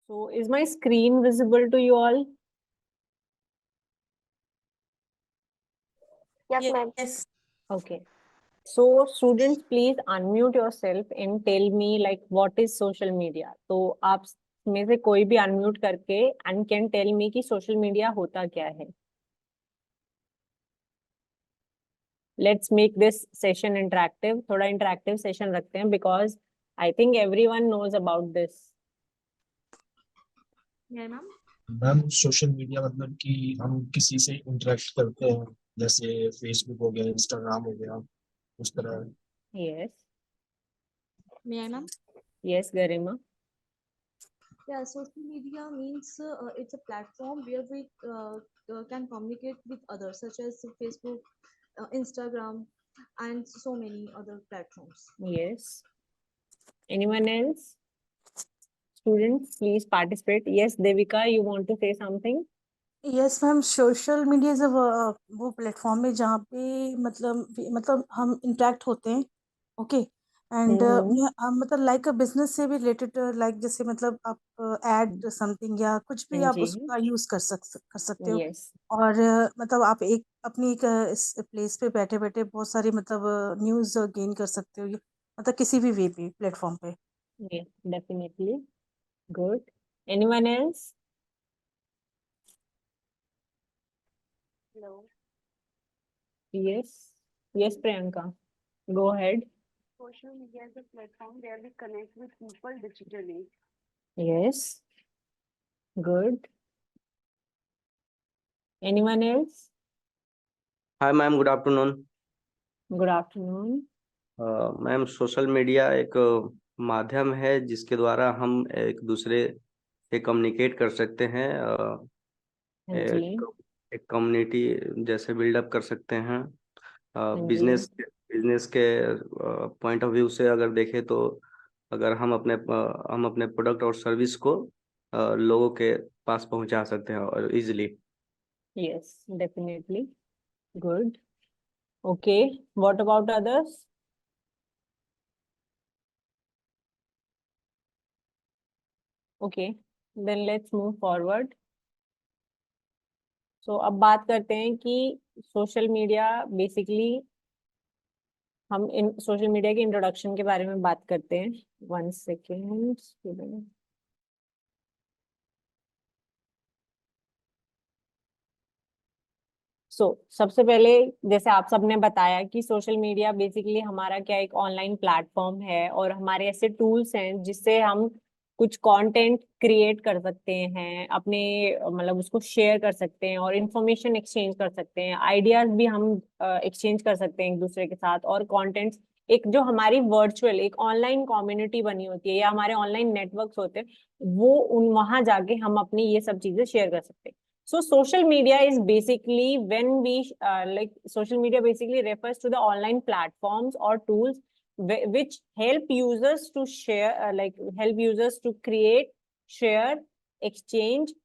So is my screen visible to you all? Yes, ma'am. Yes. Okay. So students, please unmute yourself and tell me like what is social media. तो आप में से कोई भी unmute करके and can tell me कि social media होता क्या है. Let's make this session interactive. थोड़ा interactive session रखते हैं because I think everyone knows about this. Yeah, ma'am. Ma'am social media मतलब कि हम किसी से इंटरेक्ट करते हैं, जैसे फेसबुक हो गया, इंस्टाग्राम हो गया, उस तरह। Yes. May I, ma'am? Yes, Garima. Yeah, social media means it's a platform where we can communicate with others, such as Facebook, Instagram, and so many other platforms. Yes. Anyone else? Students, please participate. Yes, Devika, you want to say something? Yes ma'am, social media is वो platform है जहाँ पे मतलब हम interact होते हैं. Okay. And मतलब like business से भी रिलेटेड, लाइक जैसे मतलब आप ऐड समथिंग या कुछ भी आप जी. उसका यूज कर सकते हो. Yes. और मतलब आप एक अपनी एक इस प्लेस पे बैठे बैठे बहुत सारी मतलब न्यूज गेन कर सकते हो, मतलब किसी भी वे पे प्लेटफॉर्म पे. Yes, definitely. Good. Anyone else? Hello. Yes. Yes, Priyanka. Go ahead. Social media is a platform where we connect with people digitally. Yes. Good. Anyone else? Hi ma'am, good afternoon. Good afternoon. Ma'am, social media एक माध्यम है जिसके द्वारा हम एक दूसरे से communicate कर सकते हैं. जी. एक कम्युनिटी जैसे बिल्डअप कर सकते हैं. जी. बिजनेस के पॉइंट ऑफ व्यू से अगर देखें तो अगर हम अपने प्रोडक्ट और सर्विस को लोगों के पास पहुंचा सकते हैं और easily. Yes, definitely. Good. Okay. What about others? Okay. Then let's move forward. So अब बात करते हैं कि सोशल मीडिया बेसिकली हम इन सोशल मीडिया के इंट्रोडक्शन के बारे में बात करते हैं. 1 सेकेंड. सबसे पहले जैसे आप सबने बताया कि सोशल मीडिया बेसिकली हमारा क्या एक ऑनलाइन प्लेटफॉर्म है और हमारे ऐसे टूल्स हैं जिससे हम कुछ कंटेंट क्रिएट कर सकते हैं, अपने मतलब उसको शेयर कर सकते हैं और इंफॉर्मेशन एक्सचेंज कर सकते हैं, आइडियाज भी हम एक्सचेंज कर सकते हैं एक दूसरे के साथ. और कंटेंट्स एक जो हमारी वर्चुअल एक ऑनलाइन कम्युनिटी बनी होती है या हमारे ऑनलाइन नेटवर्क्स होते हैं, वो उन वहां जाके हम अपनी ये सब चीजें शेयर कर सकते हैं. So social media is basically when we like social media basically refers to the online platforms or tools which help users to share help users to create, share, exchange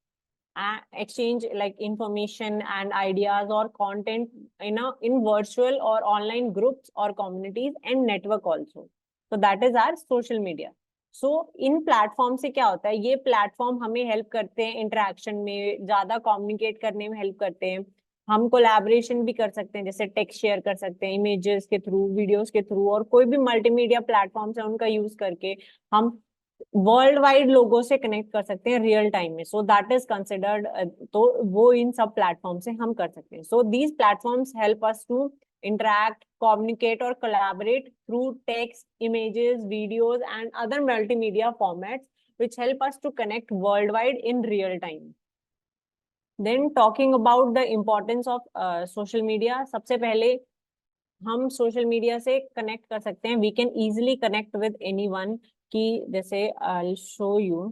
exchange like information and ideas or content in virtual or online groups or communities and network also. So that is our social media. In platform से क्या होता है, ये platform हमें help करते हैं interaction में, ज्यादा कम्युनिकेट करने में हेल्प करते हैं. हम कोलैबोरेशन भी कर सकते हैं, जैसे टेक्स्ट शेयर कर सकते हैं इमेजेस के थ्रू, वीडियोस के थ्रू, और कोई भी मल्टीमीडिया प्लेटफॉर्म्स है उनका यूज करके हम वर्ल्ड वाइड लोगों से कनेक्ट कर सकते हैं रियल टाइम में. सो दैट इज कंसिडर्ड, तो वो इन सब प्लेटफॉर्म से हम कर सकते हैं. So these platforms help us to interact, communicate or collaborate through text, images, videos and other multimedia formats which help us to connect worldwide in real time. Then talking about the importance of social media, सबसे पहले हम social media से connect कर सकते हैं. We can easily connect with anyone कि जैसे I'll show you.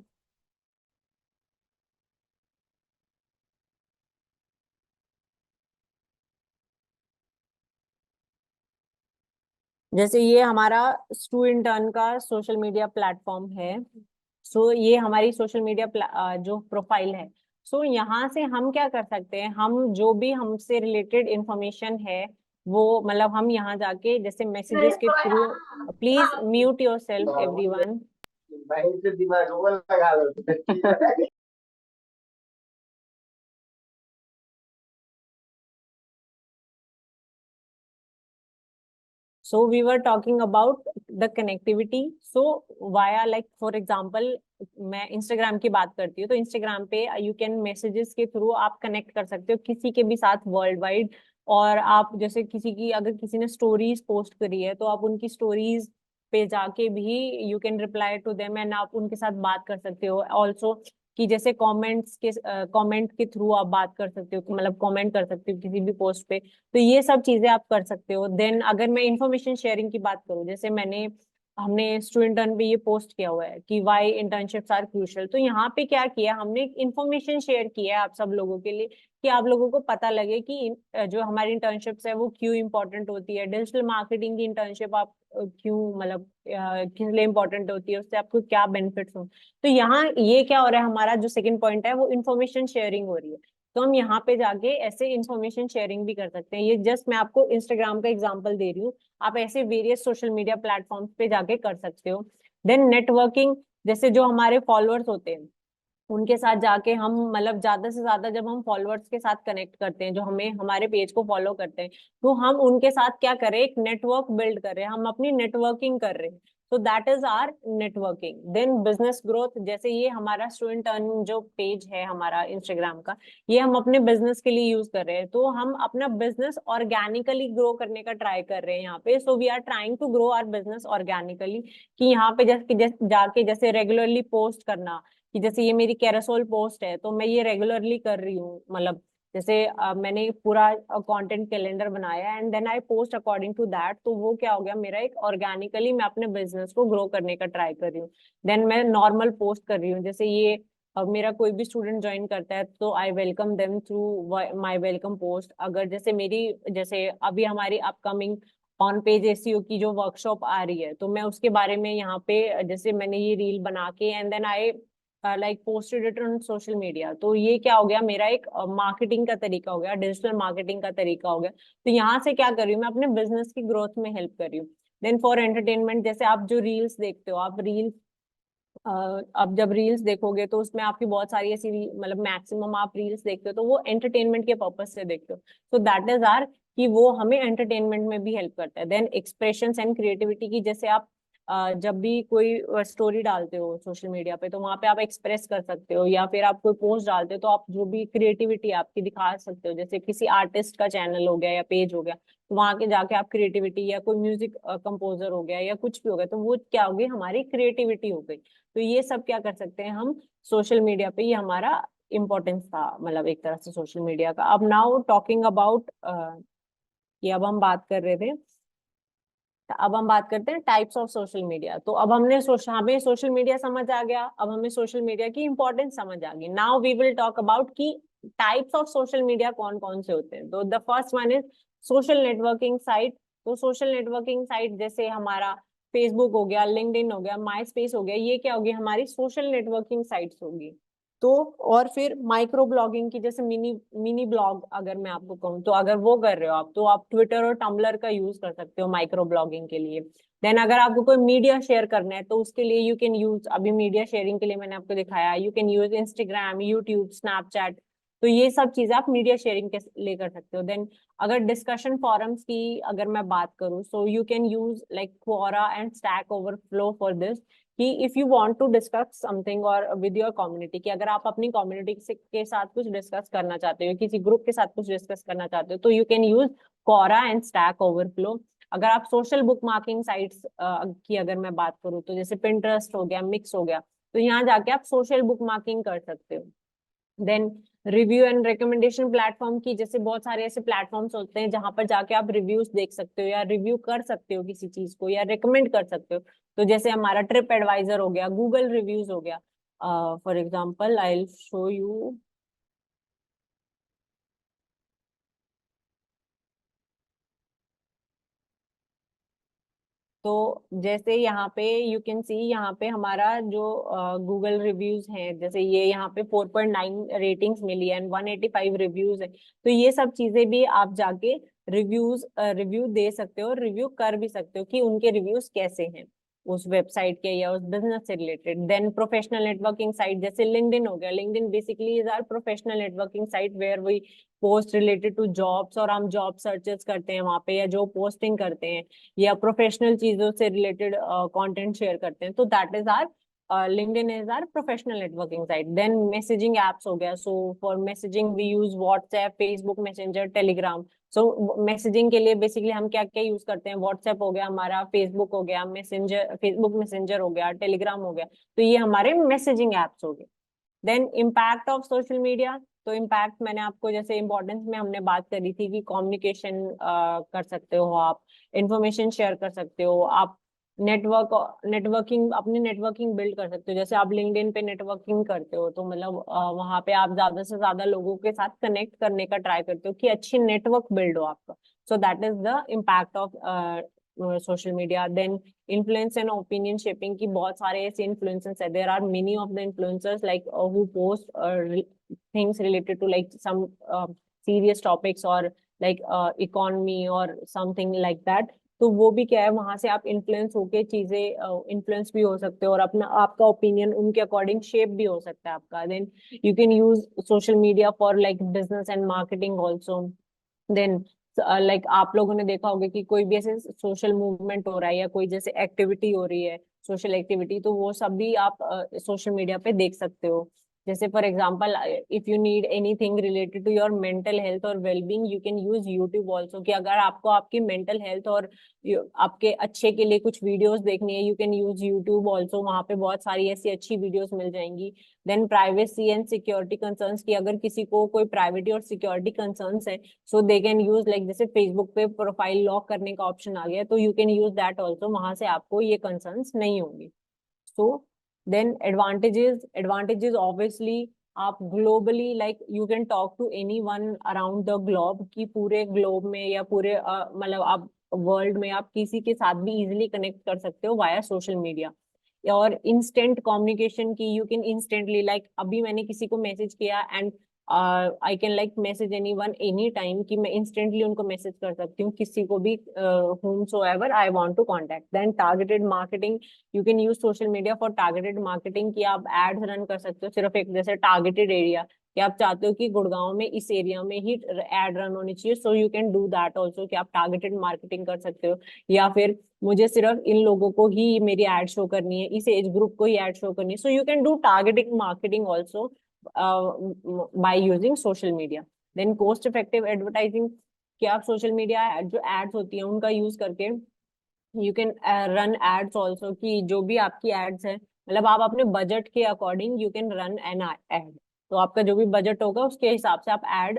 जैसे ये हमारा स्टूडेंट का सोशल मीडिया प्लेटफॉर्म है. ये हमारी सोशल मीडिया जो प्रोफाइल है. यहाँ से हम क्या कर सकते हैं, हम जो भी हमसे रिलेटेड इंफॉर्मेशन है वो मतलब हम यहाँ जाके जैसे मैसेजेस के through, please mute yourself everyone. भाई से दिमाग को लगा लो। So we were talking about the connectivity. So via like for example, मैं Instagram की बात करती हूँ तो Instagram पे you can messages के थ्रू आप कनेक्ट कर सकते हो किसी के भी साथ वर्ल्ड वाइड। और आप जैसे किसी की अगर किसी ने स्टोरीज पोस्ट करी है तो आप उनकी स्टोरीज पे जाके भी you can reply to them and आप उनके साथ बात कर सकते हो। ऑल्सो कि जैसे कमेंट के थ्रू आप बात कर सकते हो, मतलब कमेंट कर सकते हो किसी भी पोस्ट पे। तो ये सब चीजें आप कर सकते हो। देन अगर मैं इंफॉर्मेशन शेयरिंग की बात करूँ, जैसे हमने स्टूडेंट टर्न पे ये पोस्ट किया हुआ है कि वाई इंटर्नशिप्स आर क्रूशियल। तो यहाँ पे क्या किया हमने, इंफॉर्मेशन शेयर किया है आप सब लोगों के लिए कि आप लोगों को पता लगे कि जो हमारी इंटर्नशिप्स है वो क्यों इंपॉर्टेंट होती है। डिजिटल मार्केटिंग की इंटर्नशिप आप क्यों, मतलब किस लिए इंपॉर्टेंट होती है, उससे आपको क्या बेनिफिट्स हो। तो यहाँ ये क्या हो रहा है, हमारा जो सेकंड पॉइंट है वो इंफॉर्मेशन शेयरिंग हो रही है। तो हम यहाँ पे जाके ऐसे इंफॉर्मेशन शेयरिंग भी कर सकते हैं। ये जस्ट मैं आपको इंस्टाग्राम का एग्जांपल दे रही हूँ, आप ऐसे वेरियस सोशल मीडिया प्लेटफॉर्म्स पे जाके कर सकते हो। देन नेटवर्किंग, जैसे जो हमारे फॉलोअर्स होते हैं उनके साथ जाके हम, मतलब ज्यादा से ज्यादा जब हम फॉलोअर्स के साथ कनेक्ट करते हैं जो हमें हमारे पेज को फॉलो करते हैं, तो हम उनके साथ क्या करें, एक नेटवर्क बिल्ड कर रहे हैं, हम अपनी नेटवर्किंग कर रहे हैं। तो that is our networking. Then business growth, जैसे ये हमारा स्टूडेंट अर्न जो पेज है हमारा इंस्टाग्राम का, ये हम अपने बिजनेस के लिए यूज कर रहे हैं। तो हम अपना बिजनेस ऑर्गेनिकली ग्रो करने का ट्राई कर रहे हैं यहाँ पे। So we are trying to grow our business organically, कि यहाँ पे जाके जैसे रेगुलरली पोस्ट करना, कि जैसे ये मेरी कैरासोल पोस्ट है तो मैं ये रेगुलरली कर रही हूँ। मतलब जैसे मैंने पूरा कंटेंट कैलेंडर बनाया and then I post according to that, तो वो क्या हो गया मेरा, एक ऑर्गेनिकली मैं अपने बिजनेस को ग्रो करने का ट्राई कर रही हूँ। देन मैं नॉर्मल पोस्ट कर रही हूँ, जैसे ये अब मेरा कोई भी स्टूडेंट ज्वाइन करता है तो I welcome them through my welcome post. अगर जैसे अभी हमारी अपकमिंग ऑन पेज एसईओ की जो वर्कशॉप आ रही है तो मैं उसके बारे में यहाँ पे, जैसे मैंने ये रील बना के and then I like posted it on social media, तो ये क्या हो गया मेरा एक मार्केटिंग का तरीका हो गया, डिजिटल मार्केटिंग का तरीका हो गया। तो यहाँ से क्या कर रही हूँ, मैं अपने बिजनेस की ग्रोथ में हेल्प कर रही हूँ। देन फॉर एंटरटेनमेंट, जैसे आप जो रील्स देखते हो, आप रील्स अब जब रील्स देखोगे तो उसमें आपकी बहुत सारी ऐसी, मतलब मैक्सिमम आप रील्स देखते हो तो वो एंटरटेनमेंट के पर्पज से देखते हो। तो दैट इज आर कि वो हमें एंटरटेनमेंट में भी हेल्प करता है। देन एक्सप्रेशंस एंड क्रिएटिविटी की, जैसे आप जब भी कोई स्टोरी डालते हो सोशल मीडिया पे तो वहां पे आप एक्सप्रेस कर सकते हो, या फिर आप कोई पोस्ट डालते हो तो आप जो भी क्रिएटिविटी आपकी दिखा सकते हो। जैसे किसी आर्टिस्ट का चैनल हो गया या पेज हो गया, तो वहां के जाके आप क्रिएटिविटी, या कोई म्यूजिक कंपोजर हो गया या कुछ भी हो गया, तो वो क्या हो गई, हमारी क्रिएटिविटी हो गई। तो ये सब क्या कर सकते हैं हम सोशल मीडिया पे, ये हमारा इम्पोर्टेंस था, मतलब एक तरह से सोशल मीडिया का। अब नाउ टॉकिंग अबाउट ये, अब हम बात कर रहे थे, तो अब हम बात करते हैं टाइप्स ऑफ सोशल मीडिया। तो अब हमें सोशल मीडिया समझ आ गया, अब हमें सोशल मीडिया की इंपॉर्टेंस समझ आ गई। Now we will talk about की टाइप्स ऑफ सोशल मीडिया कौन कौन से होते हैं। तो the first one is social networking site. तो सोशल नेटवर्किंग साइट जैसे हमारा फेसबुक हो गया, लिंक्डइन हो गया, माई स्पेस हो गया, ये क्या होगी, हमारी सोशल नेटवर्किंग साइट्स होगी। तो और फिर माइक्रो ब्लॉगिंग की, जैसे मिनी ब्लॉग अगर मैं आपको कहूँ, तो अगर वो कर रहे हो आप, तो आप ट्विटर और टम्बलर का यूज कर सकते हो माइक्रो ब्लॉगिंग के लिए। देन अगर आपको कोई मीडिया शेयर करना है तो उसके लिए यू कैन यूज, अभी मीडिया शेयरिंग के लिए मैंने आपको दिखाया, you can use Instagram, YouTube, Snapchat. तो ये सब चीजें आप मीडिया शेयरिंग के लिए कर सकते हो। देन अगर डिस्कशन फॉरम्स की अगर मैं बात करूँ, so you can use like Quora and Stack Overflow for this, कि if you want to discuss something और विद योर कम्युनिटी, कि अगर आप अपनी कम्युनिटी के साथ कुछ डिस्कस करना चाहते हो, किसी ग्रुप के साथ कुछ डिस्कस करना चाहते हो, तो you can use Quora and Stack overflow. अगर आप सोशल बुक मार्किंग साइट्स की अगर मैं बात करूँ, तो जैसे पिंटरेस्ट हो गया, मिक्स हो गया, तो यहाँ जाके आप सोशल बुक मार्किंग कर सकते हो। Then review and recommendation platform की, जैसे बहुत सारे ऐसे प्लेटफॉर्म्स होते हैं जहां पर जाके आप रिव्यूज देख सकते हो या रिव्यू कर सकते हो किसी चीज को, या रिकमेंड कर सकते हो। तो जैसे हमारा ट्रिप एडवाइजर हो गया, गूगल रिव्यूज हो गया। For example I will show you. तो जैसे यहाँ पे यू कैन सी, यहाँ पे हमारा जो गूगल रिव्यूज हैं, जैसे ये यहाँ पे 4.9 रेटिंग्स मिली है एंड 185 रिव्यूज है। तो ये सब चीजें भी आप जाके रिव्यू दे सकते हो, रिव्यू कर भी सकते हो कि उनके रिव्यूज कैसे हैं। उस वेबसाइट के या उस बिजनेस से related. Then professional networking site जैसे लिंक्डइन हो गया, LinkedIn basically is our professional networking site where we post related to jobs, और हम जॉब सर्चेस करते हैं वहां पे या जॉब पोस्टिंग करते हैं या प्रोफेशनल चीजों से रिलेटेड कंटेंट शेयर करते हैं, तो that is our LinkedIn is our professional networking site. Then messaging apps हो गया, so for messaging we use WhatsApp, Facebook Messenger, Telegram. So messaging के लिए basically हम क्या क्या यूज करते हैं, WhatsApp हो गया हमारा, Facebook हो गया, Facebook Messenger हो गया, Telegram हो गया, तो ये हमारे मैसेजिंग एप्स हो गए। Then impact of social media, तो इम्पैक्ट मैंने आपको जैसे इम्पोर्टेंस में हमने बात करी थी कि कम्युनिकेशन कर सकते हो आप, इंफॉर्मेशन शेयर कर सकते हो आप, नेटवर्किंग अपनी नेटवर्किंग बिल्ड कर सकते हो। जैसे आप लिंक्डइन पे नेटवर्किंग करते हो तो मतलब वहां पे आप ज्यादा से ज्यादा लोगों के साथ कनेक्ट करने का ट्राई करते हो कि अच्छी नेटवर्क बिल्ड हो आपका। So that is the impact of social media. Then influence and opinion shaping की बहुत सारे ऐसे इन्फ्लुएंसर्स है, there are many of the influencers like who post things related to like some serious topics or like economy or something like that, तो वो भी क्या है, वहां से आप इन्फ्लुएंस होके चीजें इन्फ्लुएंस भी हो सकते हो और अपना आपका ओपिनियन उनके अकॉर्डिंग शेप भी हो सकता है आपका। Then you can use social media for like business and marketing also. Then like आप लोगों ने देखा होगा कि कोई भी ऐसे सोशल मूवमेंट हो रहा है या कोई जैसे एक्टिविटी हो रही है, सोशल एक्टिविटी, तो वो सब भी आप सोशल मीडिया पे देख सकते हो। जैसे for example if you need anything related to your mental health और wellbeing, you can use YouTube also, कि अगर आपको आपकी मेंटल हेल्थ और आपके अच्छे के लिए कुछ वीडियोस देखनी है, you can use YouTube also, वहां पे बहुत सारी ऐसी अच्छी वीडियोस मिल जाएंगी। Then privacy and security concerns, की अगर किसी को कोई प्राइवेटी और सिक्योरिटी कंसर्न्स है, so they can use like जैसे फेसबुक पे प्रोफाइल लॉक करने का ऑप्शन आ गया, तो you can use that also, वहां से आपको ये कंसर्न्स नहीं होंगी। सो देन एडवांटेजेस ऑब्वियसली आप globally like you can talk to anyone around the globe, कि पूरे ग्लोब में या पूरे मतलब आप वर्ल्ड में आप किसी के साथ भी इजीली कनेक्ट कर सकते हो वाया सोशल मीडिया। और इंस्टेंट कम्युनिकेशन की, यू कैन इंस्टेंटली लाइक अभी मैंने किसी को मैसेज किया and I can like message anyone any time, कि मैं इंस्टेंटली उनको मैसेज कर सकती हूँ किसी को भी whomsoever I want to contact. Then targeted marketing, you can use social media for targeted marketing, कि आप एड्स रन कर सकते हो सिर्फ एक जैसे टारगेटेड एरिया, कि आप चाहते हो कि गुड़गांव में इस एरिया में ही एड रन होनी चाहिए, सो you can do that also, कि आप टारगेटेड मार्केटिंग कर सकते हो। या फिर मुझे सिर्फ इन लोगों को ही मेरी एड शो करनी है, इस एज ग्रुप को ही एड शो करनी है, सो you can do targeting marketing also by using social media. Then cost effective advertising, कि आप सोशल मीडिया जो एड्स होती हैं उनका यूज करके you can run ads also, कि जो भी आपकी एड्स है मतलब आप अपने बजट के according you can run an ad, तो आपका जो भी बजट होगा उसके हिसाब से आप एड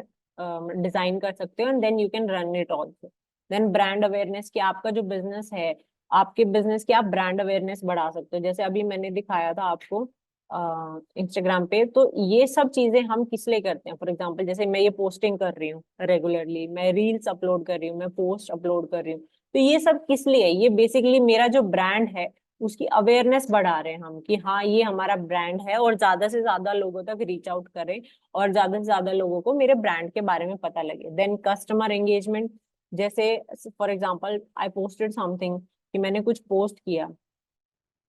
डिजाइन कर सकते हो and then you can run it also. Then brand awareness, कि आपका जो बिजनेस है, आपके बिजनेस की आप ब्रांड अवेयरनेस बढ़ा सकते हो, जैसे अभी मैंने दिखाया था आपको इंस्टाग्राम पे। तो ये सब चीजें हम किस लिए करते हैं, फॉर एग्जांपल जैसे मैं ये पोस्टिंग कर रही हूँ रेगुलरली, मैं रील्स अपलोड कर रही हूँ, मैं पोस्ट अपलोड कर रही हूँ, तो ये सब किस लिए है, ये बेसिकली मेरा जो ब्रांड है उसकी अवेयरनेस बढ़ा रहे हैं हम, कि हाँ ये हमारा ब्रांड है और ज्यादा से ज्यादा लोगों तक रीच आउट करें और ज्यादा से ज्यादा लोगों को मेरे ब्रांड के बारे में पता लगे। देन कस्टमर एंगेजमेंट, जैसे for example I posted something, कि मैंने कुछ पोस्ट किया,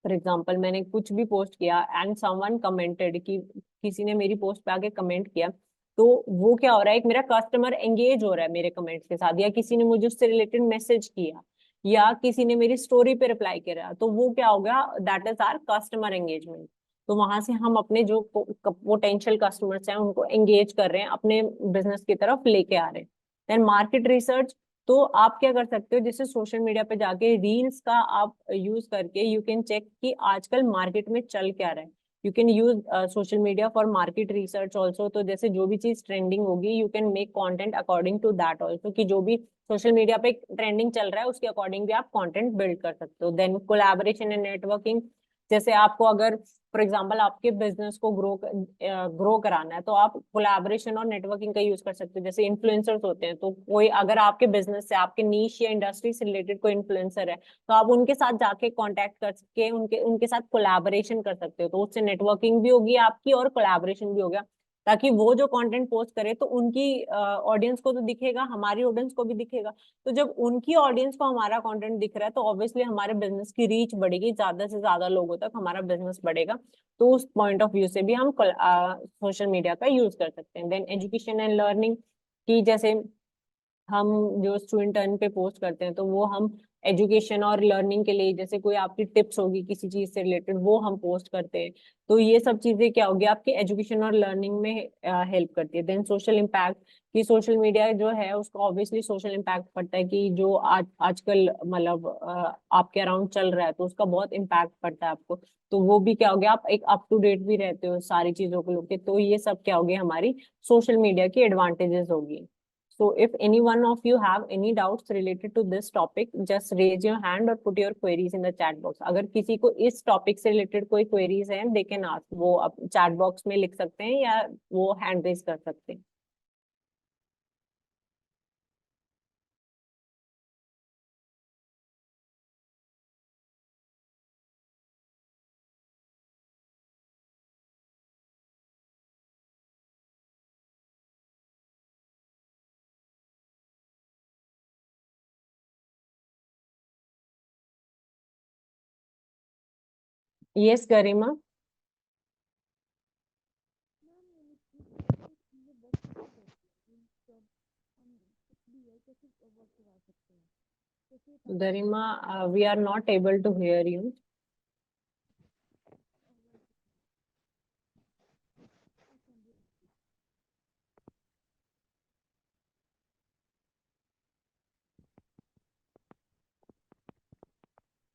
फॉर एग्जाम्पल मैंने कुछ भी पोस्ट किया एंड समवन कमेंटेड, कि किसी ने मेरी पोस्ट पे आके कमेंट किया, तो वो क्या हो रहा है, एक मेरा कस्टमर एंगेज हो रहा है मेरे कमेंट्स के साथ, या किसी ने मुझे उससे रिलेटेड मैसेज किया या किसी ने मेरी स्टोरी पे रिप्लाई किया, तो वो क्या हो गया, that is our customer engagement. तो वहां से हम अपने जो पोटेंशियल कस्टमर्स हैं उनको एंगेज कर रहे हैं, अपने बिजनेस की तरफ लेके आ रहे हैं। देन मार्केट रिसर्च, तो आप क्या कर सकते हो, जैसे सोशल मीडिया पे जाके रील्स का आप यूज करके यू कैन चेक कि आजकल मार्केट में चल क्या रहा है, you can use social media for market research also. तो जैसे जो भी चीज ट्रेंडिंग होगी you can make content according to that also, कि जो भी सोशल मीडिया पे ट्रेंडिंग चल रहा है उसके अकॉर्डिंग भी आप कंटेंट बिल्ड कर सकते हो। देन कोलैबोरेशन एंड नेटवर्किंग, जैसे आपको अगर फॉर एग्जांपल आपके बिजनेस को ग्रो कराना है तो आप कोलैबोरेशन और नेटवर्किंग का यूज कर सकते हो। जैसे इन्फ्लुएंसर्स होते हैं, तो कोई अगर आपके बिजनेस से आपके नीश या इंडस्ट्री से रिलेटेड कोई इन्फ्लुएंसर है तो आप उनके साथ जाके कांटेक्ट करके उनके साथ कोलैबोरेशन कर सकते हो, तो उससे नेटवर्किंग भी होगी आपकी और कोलैबोरेशन भी हो गया। ताकि वो जो कंटेंट पोस्ट करे तो उनकी ऑडियंस को तो दिखेगा, हमारी ऑडियंस को भी दिखेगा। तो जब उनकी ऑडियंस को हमारा कंटेंट दिख रहा है तो ऑब्वियसली हमारे बिजनेस की रीच बढ़ेगी, ज्यादा से ज्यादा लोगों तक हमारा बिजनेस बढ़ेगा। तो उस पॉइंट ऑफ व्यू से भी हम सोशल मीडिया का यूज कर सकते हैं। देन एजुकेशन एंड लर्निंग की, जैसे हम जो स्टूडेंट टर्न पे पोस्ट करते हैं तो वो हम एजुकेशन और लर्निंग के लिए, जैसे कोई आपकी टिप्स होगी किसी चीज से रिलेटेड, वो हम पोस्ट करते हैं। तो ये सब चीजें क्या होगी, आपकी एजुकेशन और लर्निंग में हेल्प करती है। देन सोशल इम्पैक्ट, कि सोशल मीडिया जो है उसको ऑब्वियसली सोशल इम्पैक्ट पड़ता है, कि जो आजकल मतलब आपके अराउंड चल रहा है तो उसका बहुत इम्पैक्ट पड़ता है आपको। तो वो भी क्या हो गया, आप एक अप टू डेट भी रहते हो सारी चीजों को लेकर। तो ये सब क्या होगी, हमारी सोशल मीडिया की एडवांटेजेस होगी। So if any one of you have any doubts related to this topic, just raise your hand or put your queries in the chat box. अगर किसी को इस टॉपिक से रिलेटेड कोई queries हैं, they can ask, वो आप chat box में लिख सकते हैं या वो hand raise कर सकते हैं। Yes, Garima. Garima, we are not able to hear you.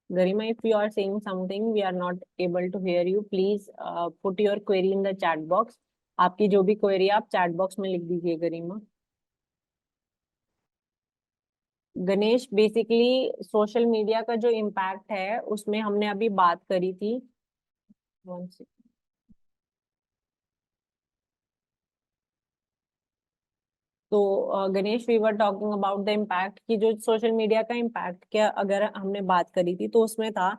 Garima, if you are saying something, we are not able to hear you. Please put your query in the chat box. आपकी जो भी query है आप chat box में लिख दीजिए गरिमा। Ganesh, basically social media का जो इम्पैक्ट है उसमें हमने अभी बात करी थी। One second. तो Ganesh, we were talking about the impact, कि जो सोशल मीडिया का इम्पैक्ट क्या अगर हमने बात करी थी तो उसमें था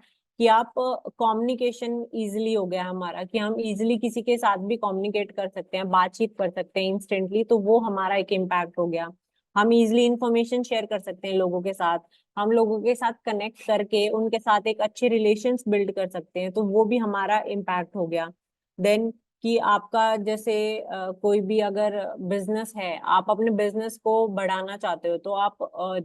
कि आप कम्युनिकेशन इजीली हो गया हमारा, कि हम इजीली किसी के साथ भी कम्युनिकेट कर सकते हैं, बातचीत कर सकते हैं इंस्टेंटली। तो वो हमारा एक इम्पैक्ट हो गया। हम इजीली इंफॉर्मेशन शेयर कर सकते हैं लोगों के साथ, हम लोगों के साथ कनेक्ट करके उनके साथ एक अच्छे रिलेशंस बिल्ड कर सकते हैं। तो वो भी हमारा इम्पैक्ट हो गया। देन कि आपका जैसे कोई भी अगर बिजनेस है, आप अपने बिजनेस को बढ़ाना चाहते हो तो आप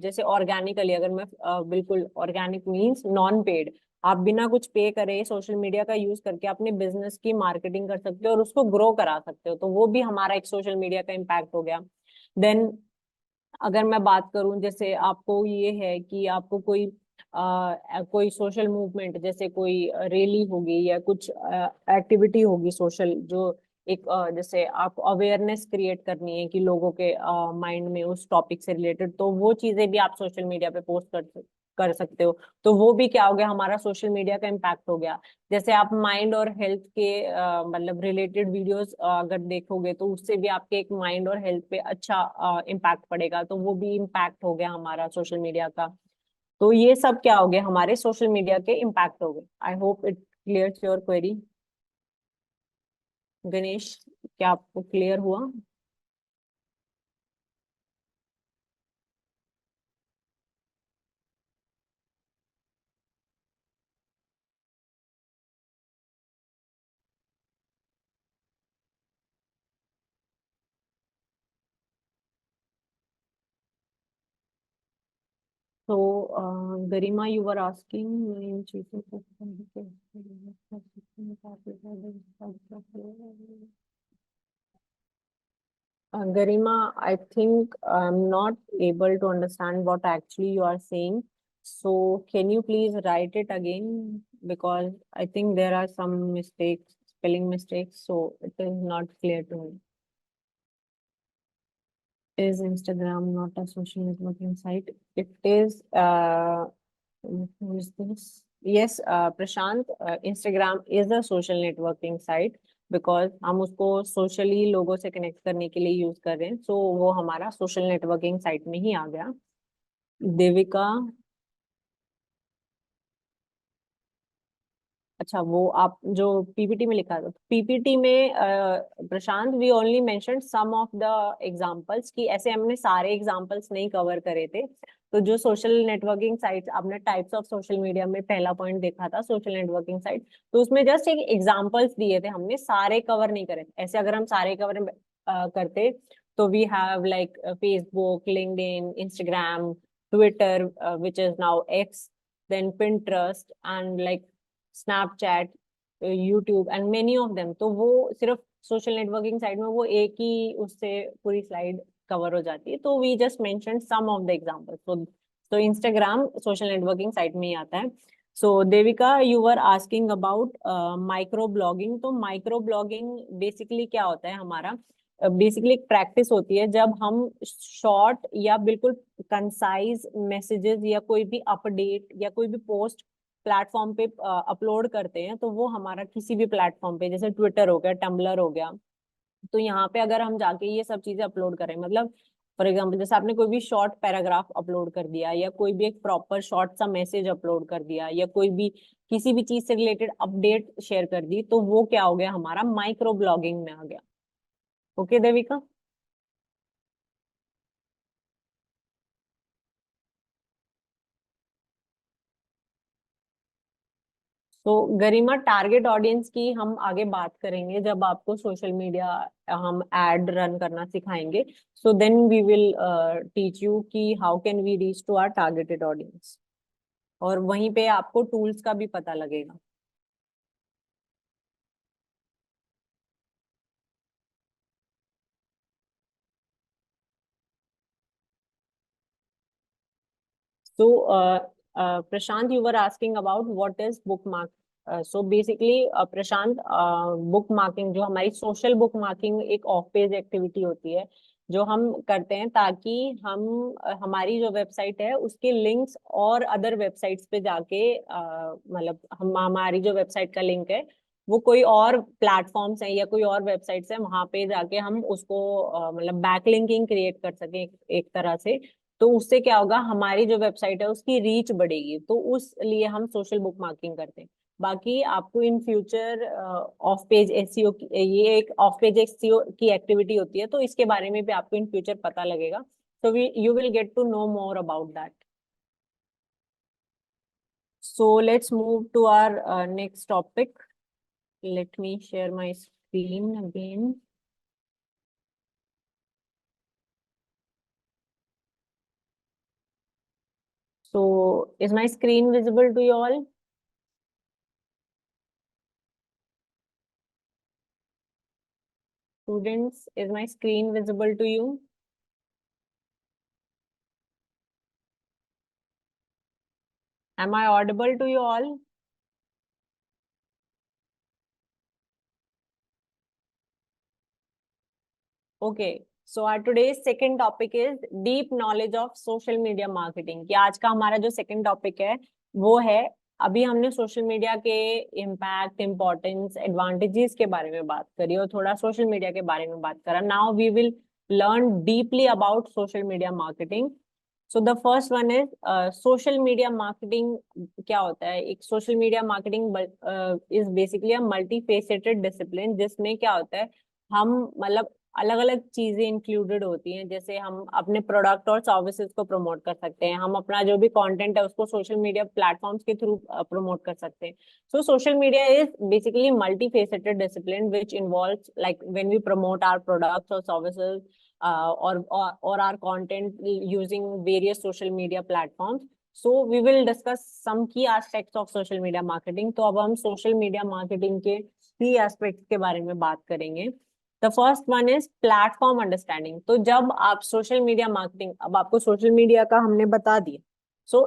जैसे ऑर्गेनिकली, अगर मैं बिल्कुल ऑर्गेनिक मींस नॉन पेड, आप बिना कुछ पे करे सोशल मीडिया का यूज करके अपने बिजनेस की मार्केटिंग कर सकते हो और उसको ग्रो करा सकते हो। तो वो भी हमारा एक सोशल मीडिया का इम्पैक्ट हो गया। देन अगर मैं बात करूं, जैसे आपको ये है कि आपको कोई सोशल मूवमेंट, जैसे कोई रैली होगी या कुछ एक्टिविटी होगी सोशल, जो एक जैसे आपको अवेयरनेस क्रिएट करनी है कि लोगों के माइंड में उस टॉपिक से रिलेटेड, तो वो चीजें भी आप सोशल मीडिया पे पोस्ट कर सकते हो। तो वो भी क्या हो गया, हमारा सोशल मीडिया का इम्पैक्ट हो गया। जैसे आप माइंड और हेल्थ के मतलब रिलेटेड वीडियोस अगर देखोगे तो उससे भी आपके एक माइंड और हेल्थ पे अच्छा इम्पैक्ट पड़ेगा। तो वो भी इम्पैक्ट हो गया हमारा सोशल मीडिया का। तो ये सब क्या हो गया, हमारे सोशल मीडिया के इम्पैक्ट हो गए। I hope it clears your query. Ganesh, क्या आपको क्लियर हुआ? तो गरिमा, यू वर आस्किंग इन चीजों को। Garima, I think I'm not able to understand what actually you are saying. So can you please write it again? Because I think there are some mistakes, spelling mistakes, so it is not clear to me. Is Instagram not a social networking site? It is, who is this? Yes, Prashant, Instagram is a social networking site, because हम उसको socially लोगों से connect करने के लिए use कर रहे हैं। सो वो हमारा सोशल नेटवर्किंग साइट में ही आ गया। देविका, अच्छा, वो आप जो पीपीटी में लिखा था, पीपीटी में Prashant we only mention some of the examples, कि ऐसे हमने सारे एग्जांपल्स नहीं कवर करे थे। तो जो सोशल नेटवर्किंग साइट आपने टाइप्स ऑफ सोशल मीडिया में पहला पॉइंट देखा था सोशल नेटवर्किंग साइट, तो उसमें जस्ट एक एग्जांपल्स दिए थे, हमने सारे कवर नहीं करे। ऐसे अगर हम सारे कवर करते तो we have like Facebook, LinkedIn, Instagram, Twitter which is now X, then Pinterest and like Snapchat, YouTube and many of them. तो वो सिर्फ सोशल नेटवर्किंग साइट में वो एक ही उससे पूरी स्लाइड कवर हो जाती है। तो we just mention some of the examples. तो इंस्टाग्राम सोशल नेटवर्किंग साइट में ही आता है। So Devika, you were asking about micro blogging. तो माइक्रो ब्लॉगिंग बेसिकली क्या होता है हमारा, बेसिकली एक प्रैक्टिस होती है जब हम शॉर्ट या बिल्कुल कंसाइज मैसेजेस या कोई भी अपडेट या कोई भी पोस्ट प्लेटफॉर्म पे अपलोड करते हैं। तो वो हमारा किसी भी प्लेटफॉर्म पे, जैसे ट्विटर हो गया, टम्बलर हो गया, तो यहाँ पे अगर हम जाके ये सब चीजें अपलोड करें, मतलब फॉर एग्जाम्पल जैसे आपने कोई भी शॉर्ट पैराग्राफ अपलोड कर दिया, या कोई भी एक प्रॉपर शॉर्ट सा मैसेज अपलोड कर दिया, या कोई भी किसी भी चीज से रिलेटेड अपडेट शेयर कर दी, तो वो क्या हो गया, हमारा माइक्रो ब्लॉगिंग में आ गया। ओके देविका। तो गरिमा, टारगेट ऑडियंस की हम आगे बात करेंगे जब आपको सोशल मीडिया हम एड रन करना सिखाएंगे। So then we will teach you कि how can we reach to our targeted audience, और वहीं पे आपको टूल्स का भी पता लगेगा। So, Prashant, you were asking about what is bookmark. So basically, Prashant, bookmarking जो हमारी social bookmarking एक ऑफ पेज एक्टिविटी होती है जो हम करते हैं ताकि हम हमारी जो वेबसाइट है उसके लिंक्स और अदर वेबसाइट्स पे जाके मतलब हम हमारी जो वेबसाइट का लिंक है वो कोई और प्लेटफॉर्म्स है या कोई और वेबसाइट्स है वहां पे जाके हम उसको मतलब बैकलिंकिंग क्रिएट कर सके एक तरह से। तो उससे क्या होगा, हमारी जो वेबसाइट है उसकी रीच बढ़ेगी, तो उस लिए हम सोशल बुक मार्किंग करते हैं। बाकी आपको in future of page SEO ये एक ऑफ पेज एसईओ की एक्टिविटी होती है, तो इसके बारे में भी आपको इन फ्यूचर पता लगेगा। so you will get to know more about that. So let's move to our next topic. Let me share my screen again. So is my screen visible to you all? Students, is my screen visible to you? Am I audible to you all? Okay, so our today's second topic is deep knowledge of social media marketing. कि आज का हमारा जो second topic है वो है, अभी हमने सोशल मीडिया के इम्पैक्ट, इम्पोर्टेंस, एडवांटेजेस के बारे में बात करी और थोड़ा सोशल मीडिया के बारे में बात करा। Now we will learn deeply about social media marketing. So the first one is social media marketing क्या होता है। एक social media marketing is basically a multi faceted discipline, जिसमें क्या होता है हम मतलब अलग अलग चीजें इंक्लूडेड होती हैं। जैसे हम अपने प्रोडक्ट और सर्विसेज को प्रमोट कर सकते हैं, हम अपना जो भी कंटेंट है उसको सोशल मीडिया प्लेटफॉर्म्स के थ्रू प्रमोट कर सकते हैं। So social media is basically multi faceted discipline which involves like when we promote our products और services or our content using various social media platforms. So we will discuss some key aspects of social media marketing. तो अब हम social media marketing के key aspects के बारे में बात करेंगे। The first one is platform understanding. तो जब आप social media marketing, अब आपको social media का हमने बता दिया, so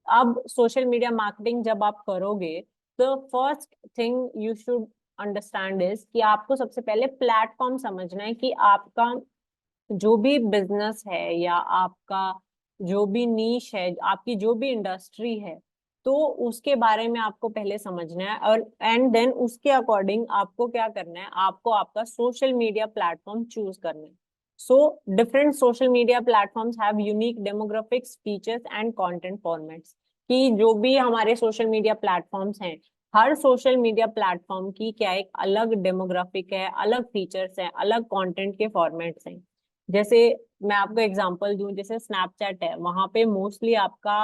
अब social media marketing जब आप करोगे तो first thing you should understand is कि आपको सबसे पहले platform समझना है कि आपका जो भी बिजनेस है या आपका जो भी नीश है, आपकी जो भी इंडस्ट्री है, तो उसके बारे में आपको पहले समझना है। और एंड देन उसके अकॉर्डिंग आपको क्या करना है, आपको आपका सोशल मीडिया प्लेटफॉर्म चूज करना है। So different social media platforms have unique demographics, features and content formats. कि जो भी हमारे सोशल मीडिया प्लेटफॉर्म्स हैं हर सोशल मीडिया प्लेटफॉर्म की क्या एक अलग डेमोग्राफिक है, अलग फीचर्स हैं, अलग कंटेंट के फॉर्मेट्स हैं। जैसे मैं आपको एग्जांपल दूं, जैसे स्नैपचैट है, वहां पे मोस्टली आपका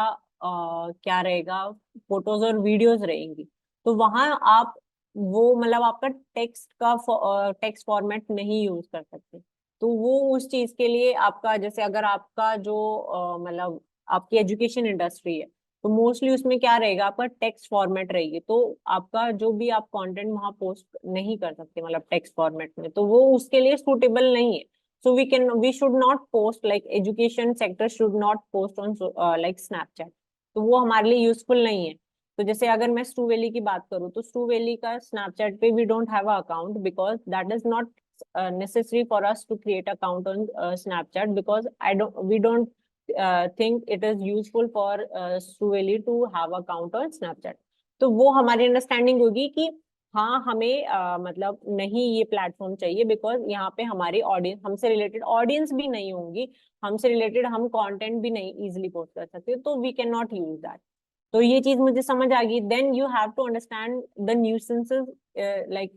क्या रहेगा, फोटोज और वीडियोस रहेंगी। तो वहां आप वो मतलब आपका टेक्स्ट फॉर्मेट नहीं यूज कर सकते। तो वो उस चीज के लिए आपका, जैसे अगर आपका जो मतलब आपकी एजुकेशन इंडस्ट्री है, तो मोस्टली उसमें क्या रहेगा, आपका टेक्स्ट फॉर्मेट रहेगी। तो आपका जो भी आप कंटेंट वहां पोस्ट नहीं कर सकते मतलब टेक्स्ट फॉर्मेट में, तो वो उसके लिए सूटेबल नहीं है। So we should not post, like education sector should not post on like Snapchat। तो वो हमारे लिए यूजफुल नहीं है। तो जैसे अगर मैं स्टू वैली की बात करूँ, तो स्टू वैली का स्नैपचैट पे we don't have a account, because that is not necessary for us to create account on Snapchat, because we don't think it is useful for Stu Valley to have account on Snapchat। तो वो हमारी understanding होगी कि हाँ हमें मतलब नहीं ये प्लेटफॉर्म चाहिए, बिकॉज यहाँ पे हमारी ऑडियंस, हमसे रिलेटेड ऑडियंस भी नहीं होंगी, हमसे रिलेटेड हम कंटेंट भी नहीं इजीली पोस्ट कर सकते, तो we can not use that. तो ये चीज मुझे समझ आ गई। Then you have to understand the nuances like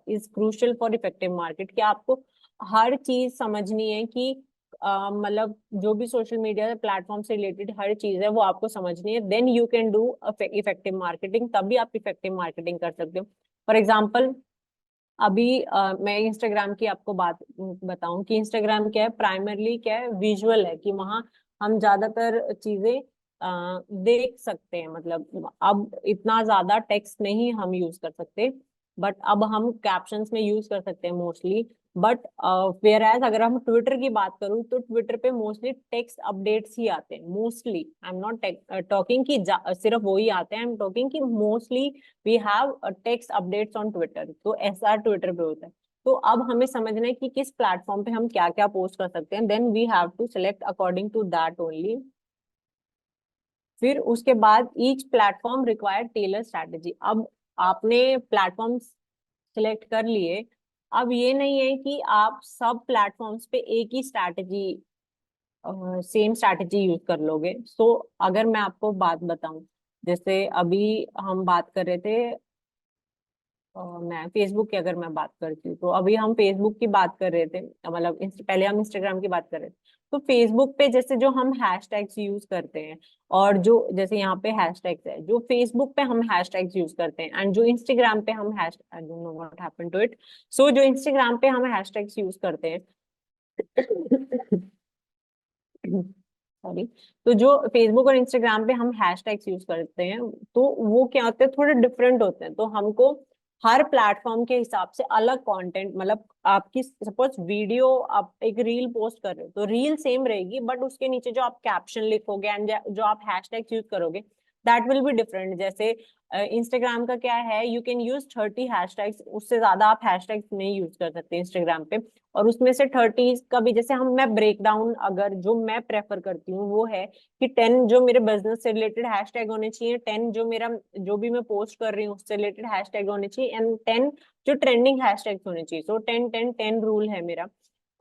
is crucial for effective market. कि आपको हर चीज समझनी है कि मतलब जो भी सोशल मीडिया प्लेटफॉर्म से रिलेटेड हर चीज है वो आपको समझनी है। Then you can do effective marketing, तभी आप इफेक्टिव मार्केटिंग कर सकते हो। फॉर एग्जाम्पल, अभी मैं इंस्टाग्राम की आपको बात बताऊं कि इंस्टाग्राम क्या है, प्राइमरली क्या है, विजुअल है। कि वहाँ हम ज्यादातर चीजें देख सकते हैं, मतलब अब इतना ज्यादा टेक्स्ट नहीं हम यूज कर सकते, बट अब हम कैप्शंस में यूज कर सकते हैं मोस्टली। बट वेयर एज अगर हम ट्विटर की बात करूं, तो ट्विटर पे मोस्टली टेक्स्ट अपडेट्स ही आते हैं mostly. I am not talking कि सिर्फ वो ही आते हैं, आई एम टॉकिंग कि mostly we have text updates on Twitter. तो ऐसा ट्विटर पे होता है। तो अब हमें समझना है कि किस प्लेटफॉर्म पे हम क्या क्या पोस्ट कर सकते हैं, then we have to select according to that only. फिर उसके बाद each platform require tailor strategy. अब आपने प्लेटफॉर्म सिलेक्ट कर लिए, अब ये नहीं है कि आप सब प्लेटफॉर्म्स पे एक ही स्ट्रैटेजी, सेम स्ट्रैटेजी यूज कर लोगे। सो अगर मैं आपको बात बताऊं, जैसे अभी हम बात कर रहे थे, मैं फेसबुक की अगर मैं बात करती हूँ, तो अभी हम फेसबुक की बात कर रहे थे, मतलब पहले हम इंस्टाग्राम की बात कर रहे थे। तो फेसबुक पे जैसे जो हम हैशटैग्स यूज करते हैं, और जो जैसे यहाँ पे हैशटैग्स है, जो फेसबुक पे हम हैशटैग्स यूज करते हैं, एंड जो इंस्टाग्राम पे हम hash I don't know what happened to it. So जो इंस्टाग्राम पे हम हैशटैग्स यूज करते हैं सॉरी, तो जो फेसबुक और इंस्टाग्राम पे हम हैशटैग्स यूज करते हैं, तो वो क्या होते हैं, थोड़े डिफरेंट होते हैं। तो हमको हर प्लेटफॉर्म के हिसाब से अलग कंटेंट, मतलब आपकी सपोज वीडियो, आप एक रील पोस्ट कर रहे हो, तो रील सेम रहेगी, बट उसके नीचे जो आप कैप्शन लिखोगे एंड जो आप हैशटैग्स यूज करोगे, दैट विल बी डिफरेंट। जैसे इंस्टाग्राम का क्या है, यू कैन यूज 30 हैशटैग्स, उससे ज्यादा आप हैशटैग्स नहीं यूज कर सकते इंस्टाग्राम पे। और उसमें से 30 का भी, जैसे हम मैं ब्रेक डाउन, अगर जो मैं प्रेफर करती हूँ वो है कि 10 जो मेरे बिजनेस से रिलेटेड हैशटैग होने चाहिए, 10 जो मेरा जो भी मैं पोस्ट कर रही हूँ उससे रिलेटेड हैशटैग होने चाहिए, एंड 10 जो ट्रेंडिंग हैशटैग्स होने चाहिए। सो 10-10-10 रूल है मेरा।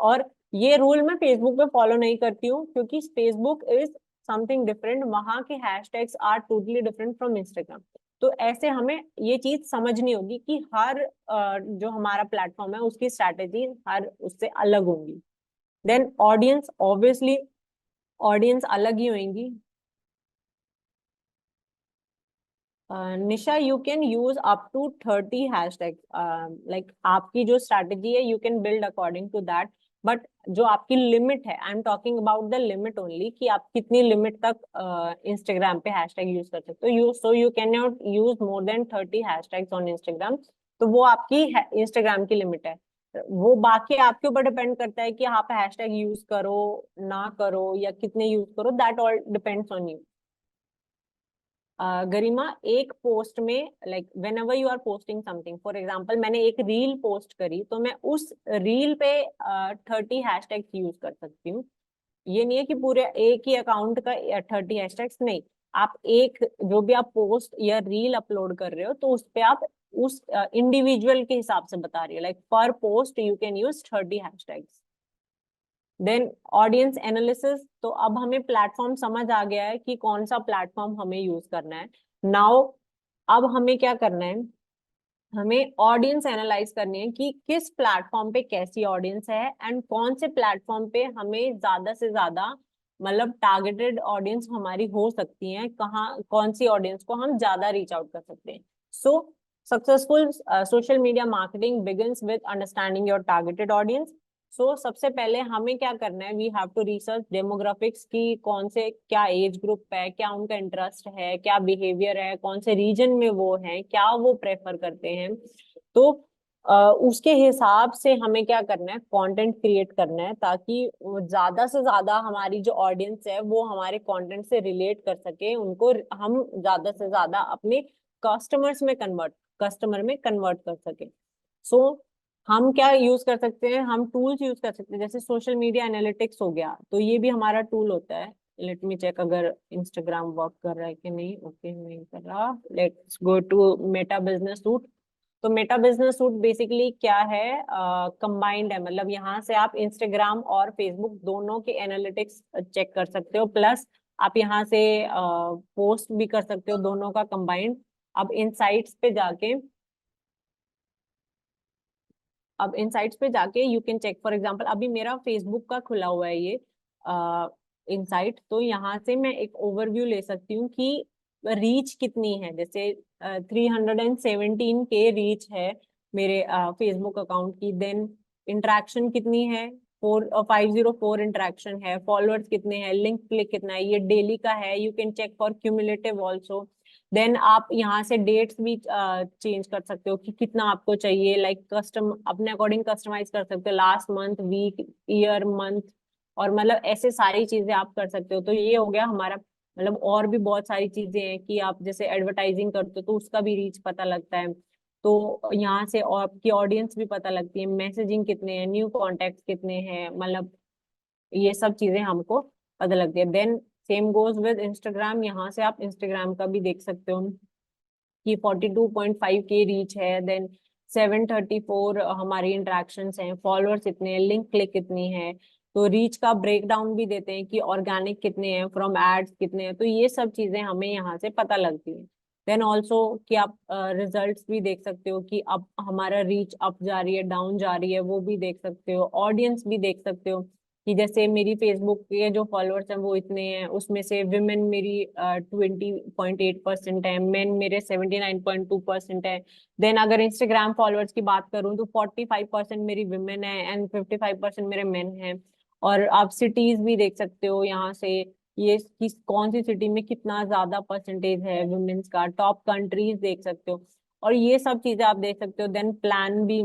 और ये रूल मैं फेसबुक पे फॉलो नहीं करती हूँ, क्योंकि फेसबुक इज समथिंग डिफरेंट, वहां के hashtags are totally different from Instagram. तो ऐसे हमें ये चीज समझनी होगी कि हर जो हमारा प्लेटफॉर्म है उसकी स्ट्रैटेजी हर उससे अलग होंगी। देन ऑडियंस, ऑब्वियसली ऑडियंस अलग ही होंगी। Nisha, you can use up to 30 hashtag, like आपकी जो स्ट्रैटेजी है you can build according to that. But जो आपकी लिमिट है, I am talking about the limit only, कि आप कितनी लिमिट तक इंस्टाग्राम पे हैशटैग यूज कर सकते हो। You can not use more than 30 hashtags on Instagram. तो वो आपकी इंस्टाग्राम की लिमिट है। वो बाकी आपके ऊपर डिपेंड करता है कि आप हैशटैग यूज करो ना करो, या कितने यूज करो, that all depends on you. Garima, एक पोस्ट में, like whenever you are posting something, for example मैंने एक रील पोस्ट करी, तो मैं उस रील पे 30 हैशटैग्स यूज कर सकती हूँ। ये नहीं है कि पूरे एक ही अकाउंट का 30 हैशटैग्स, नहीं। आप एक जो भी आप पोस्ट या रील अपलोड कर रहे हो, तो उस पे आप उस इंडिविजुअल के हिसाब से बता रही हो, लाइक पर post you can use 30 hashtags. Then audience analysis, तो अब हमें प्लेटफॉर्म समझ आ गया है कि कौन सा प्लेटफॉर्म हमें यूज करना है। नाउ अब हमें क्या करना है, हमें ऑडियंस एनालाइज करनी है कि किस प्लेटफॉर्म पे कैसी ऑडियंस है एंड कौन से प्लेटफॉर्म पे हमें ज्यादा से ज्यादा मतलब टारगेटेड ऑडियंस हमारी हो सकती है, कहाँ कौन सी ऑडियंस को हम ज्यादा रीच आउट कर सकते हैं। So successful social media marketing begins with understanding your targeted audience. So सबसे पहले हमें क्या करना है, we have to research demographics की कौन से क्या एज ग्रुप है, क्या उनका इंटरेस्ट है, क्या बिहेवियर है, कौन से रीजन में वो है, क्या वो प्रेफर करते हैं। तो उसके हिसाब से हमें क्या करना है, कंटेंट क्रिएट करना है ताकि ज्यादा से ज्यादा हमारी जो ऑडियंस है वो हमारे कंटेंट से रिलेट कर सके, उनको हम ज्यादा से ज्यादा अपने कस्टमर में कन्वर्ट कर सके। सो हम क्या यूज कर सकते हैं, हम टूल्स यूज कर सकते हैं, जैसे सोशल मीडिया एनालिटिक्स हो गया, तो ये भी हमारा टूल होता है। लेट मी चेक अगर इंस्टाग्राम वर्क कर रहा है कि नहीं। ओके, नहीं कर रहा। Let's go to Meta business suite. तो मेटा बिजनेस सूट बेसिकली क्या है, कंबाइंड है, मतलब यहाँ से आप इंस्टाग्राम और फेसबुक दोनों के एनालिटिक्स चेक कर सकते हो, प्लस आप यहाँ से पोस्ट भी कर सकते हो, दोनों का कंबाइंड। अब इनसाइट्स पे जाके अब इनसाइट्स पे जाके you can check, for example अभी मेरा फेसबुक का खुला हुआ है ये इनसाइट, तो यहाँ से मैं एक ओवरव्यू ले सकती हूँ कि रीच कितनी है। जैसे 317 के रीच है मेरे फेसबुक अकाउंट की। देन इंटरेक्शन कितनी है, 504 इंटरेक्शन है। फॉलोअर्स कितने हैं, लिंक क्लिक कितना है, ये डेली का है। You can check for cumulative also. Then आप यहाँ से डेट्स भी चेंज कर सकते हो कि कितना आपको चाहिए, लाइक कस्टम अपने अकॉर्डिंग कस्टमाइज कर सकते हो, last month, week, year, month, और मतलब ऐसे सारी चीजें आप कर सकते हो। तो ये हो गया हमारा, मतलब और भी बहुत सारी चीजें हैं कि आप जैसे एडवर्टाइजिंग करते हो तो उसका भी रीच पता लगता है। तो यहाँ से और आपकी ऑडियंस भी पता लगती है, मैसेजिंग कितने हैं, न्यू कॉन्टेक्ट कितने हैं, मतलब ये सब चीजें हमको पता लगती है। Then same goes with Instagram, यहाँ से आप इंस्टाग्राम का भी देख सकते हो कि 42.5 के रीच है। देन 734 हमारी इंटरेक्शंस हैं, फॉलोअर्स इतने हैं, लिंक क्लिक कितनी है। तो रीच का ब्रेक डाउन भी देते हैं कि ऑर्गेनिक कितने हैं, फ्रॉम एड्स कितने हैं। तो ये सब चीजें हमें यहाँ से पता लगती हैं। देन ऑल्सो कि आप रिजल्ट्स भी देख सकते हो कि अब हमारा रीच अप जा रही है, डाउन जा रही है, वो भी देख सकते हो। ऑडियंस भी देख सकते हो कि जैसे मेरी फेसबुक के जो फॉलोअर्स हैं वो इतने हैं, उसमें से विमेन मेरी 20.8% है, मेन मेरे 79.2% है। देन अगर इंस्टाग्राम फॉलोअर्स की बात करूं तो 45% मेरी विमेन है एंड 55% मेरे मेन हैं। और आप सिटीज भी देख सकते हो यहाँ से, ये किस कौन सी सिटी में कितना ज्यादा परसेंटेज है वुमेन्स का, टॉप कंट्रीज देख सकते हो, और ये सब चीजें आप देख सकते हो। देन प्लान भी,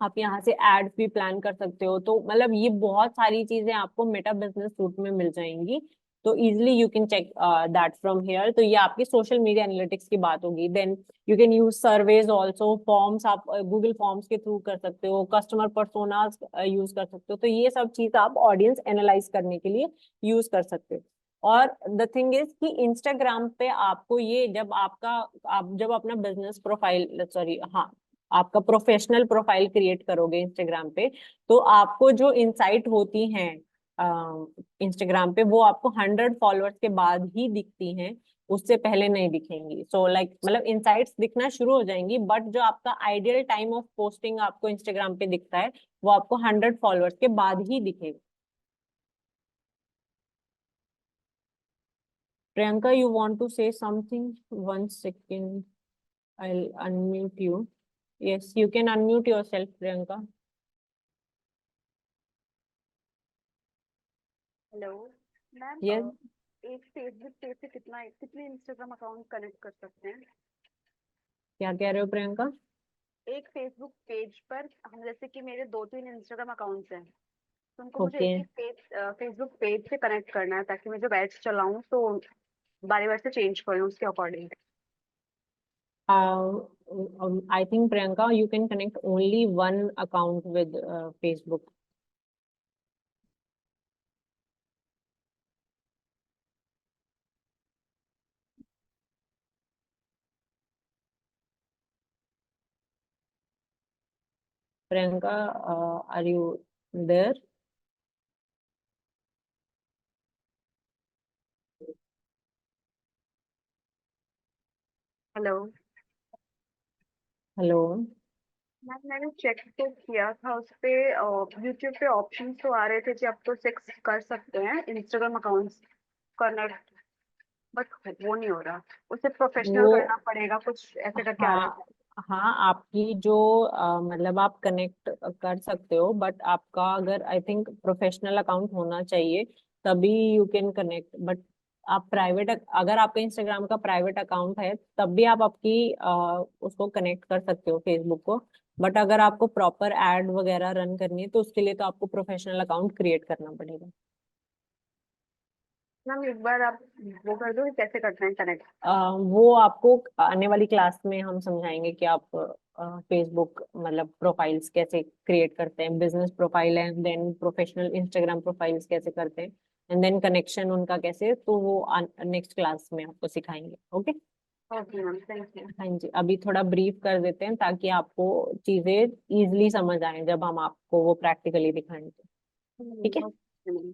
आप यहाँ से एड्स भी प्लान कर सकते हो। तो मतलब ये बहुत सारी चीजें आपको मेटा बिजनेस सूट में मिल जाएंगी। तो easily you can check that from here. तो ये आपकी सोशल मीडिया एनालिटिक्स की बात होगी। Then you can use surveys also, forms आप गूगल फॉर्म्स के थ्रू कर सकते हो, कस्टमर पर्सोनास यूज कर सकते हो। तो ये सब चीज आप ऑडियंस एनालाइज करने के लिए यूज कर सकते हो। और द थिंग इज कि इंस्टाग्राम पे आपको ये आप जब अपना बिजनेस प्रोफाइल, सॉरी हाँ, आपका प्रोफेशनल प्रोफाइल क्रिएट करोगे इंस्टाग्राम पे, तो आपको जो इंसाइट होती हैं इंस्टाग्राम पे, वो आपको 100 फॉलोअर्स के बाद ही दिखती हैं, उससे पहले नहीं दिखेंगी। सो लाइक मतलब इंसाइट्स दिखना शुरू हो जाएंगी, बट जो आपका आइडियल टाइम ऑफ पोस्टिंग आपको इंस्टाग्राम पे दिखता है वो आपको 100 फॉलोअर्स के बाद ही दिखेगा। Priyanka, you want to say something? 1 second, I'll unmute you. Yes, you can unmute yourself, Priyanka. Hello ma'am, Yes, एक फेसबुक पेज से कितने इंस्टाग्राम अकाउंट कनेक्ट कर सकते हैं? क्या कह रहे हो प्रियंका? एक फेसबुक पेज पर हम, जैसे कि मेरे 2-3 इंस्टाग्राम अकाउंट्स हैं, तो उनको मुझे ओके, एक ही फेसबुक पेज से कनेक्ट करना है ताकि मैं जब एड्स चलाऊं तो बारी बारी से चेंज कर लूं उसके according. I think Priyanka, you can connect only one account with Facebook. Priyanka, are you there? Hello hello. Ma'am, मैंने चेक तो किया था उस पे, यूट्यूब पे ऑप्शन तो आ रहे थे कि आप तो 6 कर सकते हैं इंस्टाग्राम अकाउंट्स कनेक्ट, बट वो नहीं हो रहा, उसे प्रोफेशनल वो करना पड़ेगा कुछ ऐसे करके आ रहे थे। हाँ हाँ, आपकी जो मतलब आप कनेक्ट कर सकते हो, बट आपका अगर आई थिंक प्रोफेशनल अकाउंट होना चाहिए, तभी यू कैन कनेक्ट। बट आप प्राइवेट, अगर आपका इंस्टाग्राम का प्राइवेट अकाउंट है तब भी आप आपकी उसको कनेक्ट कर सकते हो फेसबुक को। बट अगर आपको प्रॉपर एड वगैरह रन करनी है तो उसके लिए तो आपको प्रोफेशनल अकाउंट क्रिएट करना पड़ेगा। मैम एक बार आप वो कर दो कि कैसे करते हैं कनेक्ट। वो आपको आने वाली क्लास में हम समझाएंगे कि आप फेसबुक मतलब प्रोफाइल्स कैसे क्रिएट करते हैं, business profile and then professional Instagram profiles कैसे करते हैं, एंड देन कनेक्शन उनका कैसे, तो वो नेक्स्ट क्लास में आपको सिखाएंगे। Okay. Okay ma'am, thank you. हाँ जी, अभी थोड़ा ब्रीफ कर देते हैं ताकि आपको चीजें इजीली समझ आए जब हम आपको वो प्रैक्टिकली दिखाएंगे। ठीक है। Okay ma'am.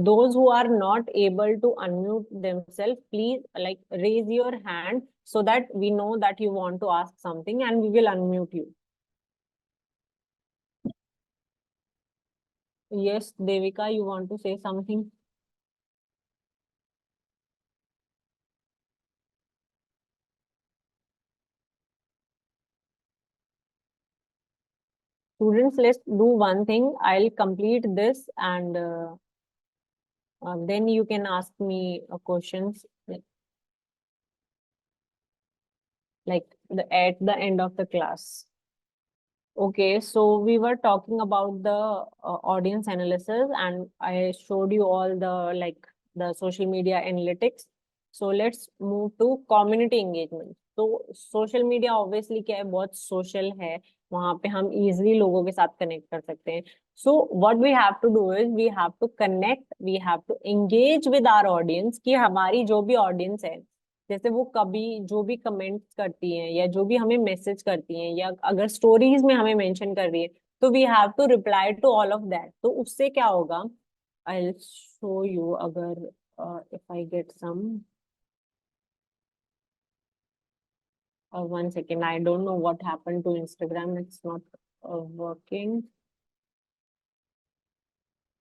Those who are not able to unmute themselves, please like raise your hand so that we know that you want to ask something and we will unmute you. Yes, Devika, you want to say something? Students, let's do one thing. I'll complete this and then you can ask me questions like at the end of the class. Okay, so we were talking about the audience analysis and I showed you all the like the social media analytics. So let's move to community engagement. तो social media obviously क्या है, बहुत social है, वहाँ पे हम easily लोगों के साथ connect कर सकते हैं. So what we have to do is we have to connect, we have to engage with our audience कि हमारी जो भी audience है, जैसे वो कभी जो भी कमेंट करती हैं या जो भी हमें मैसेज करती हैं या अगर स्टोरीज में हमें मेंशन कर रही है, तो we have to reply to all of that. तो उससे क्या होगा, आई विल शो यू, अगर if I get some 1 second, I don't know what happened to Instagram, it's not working.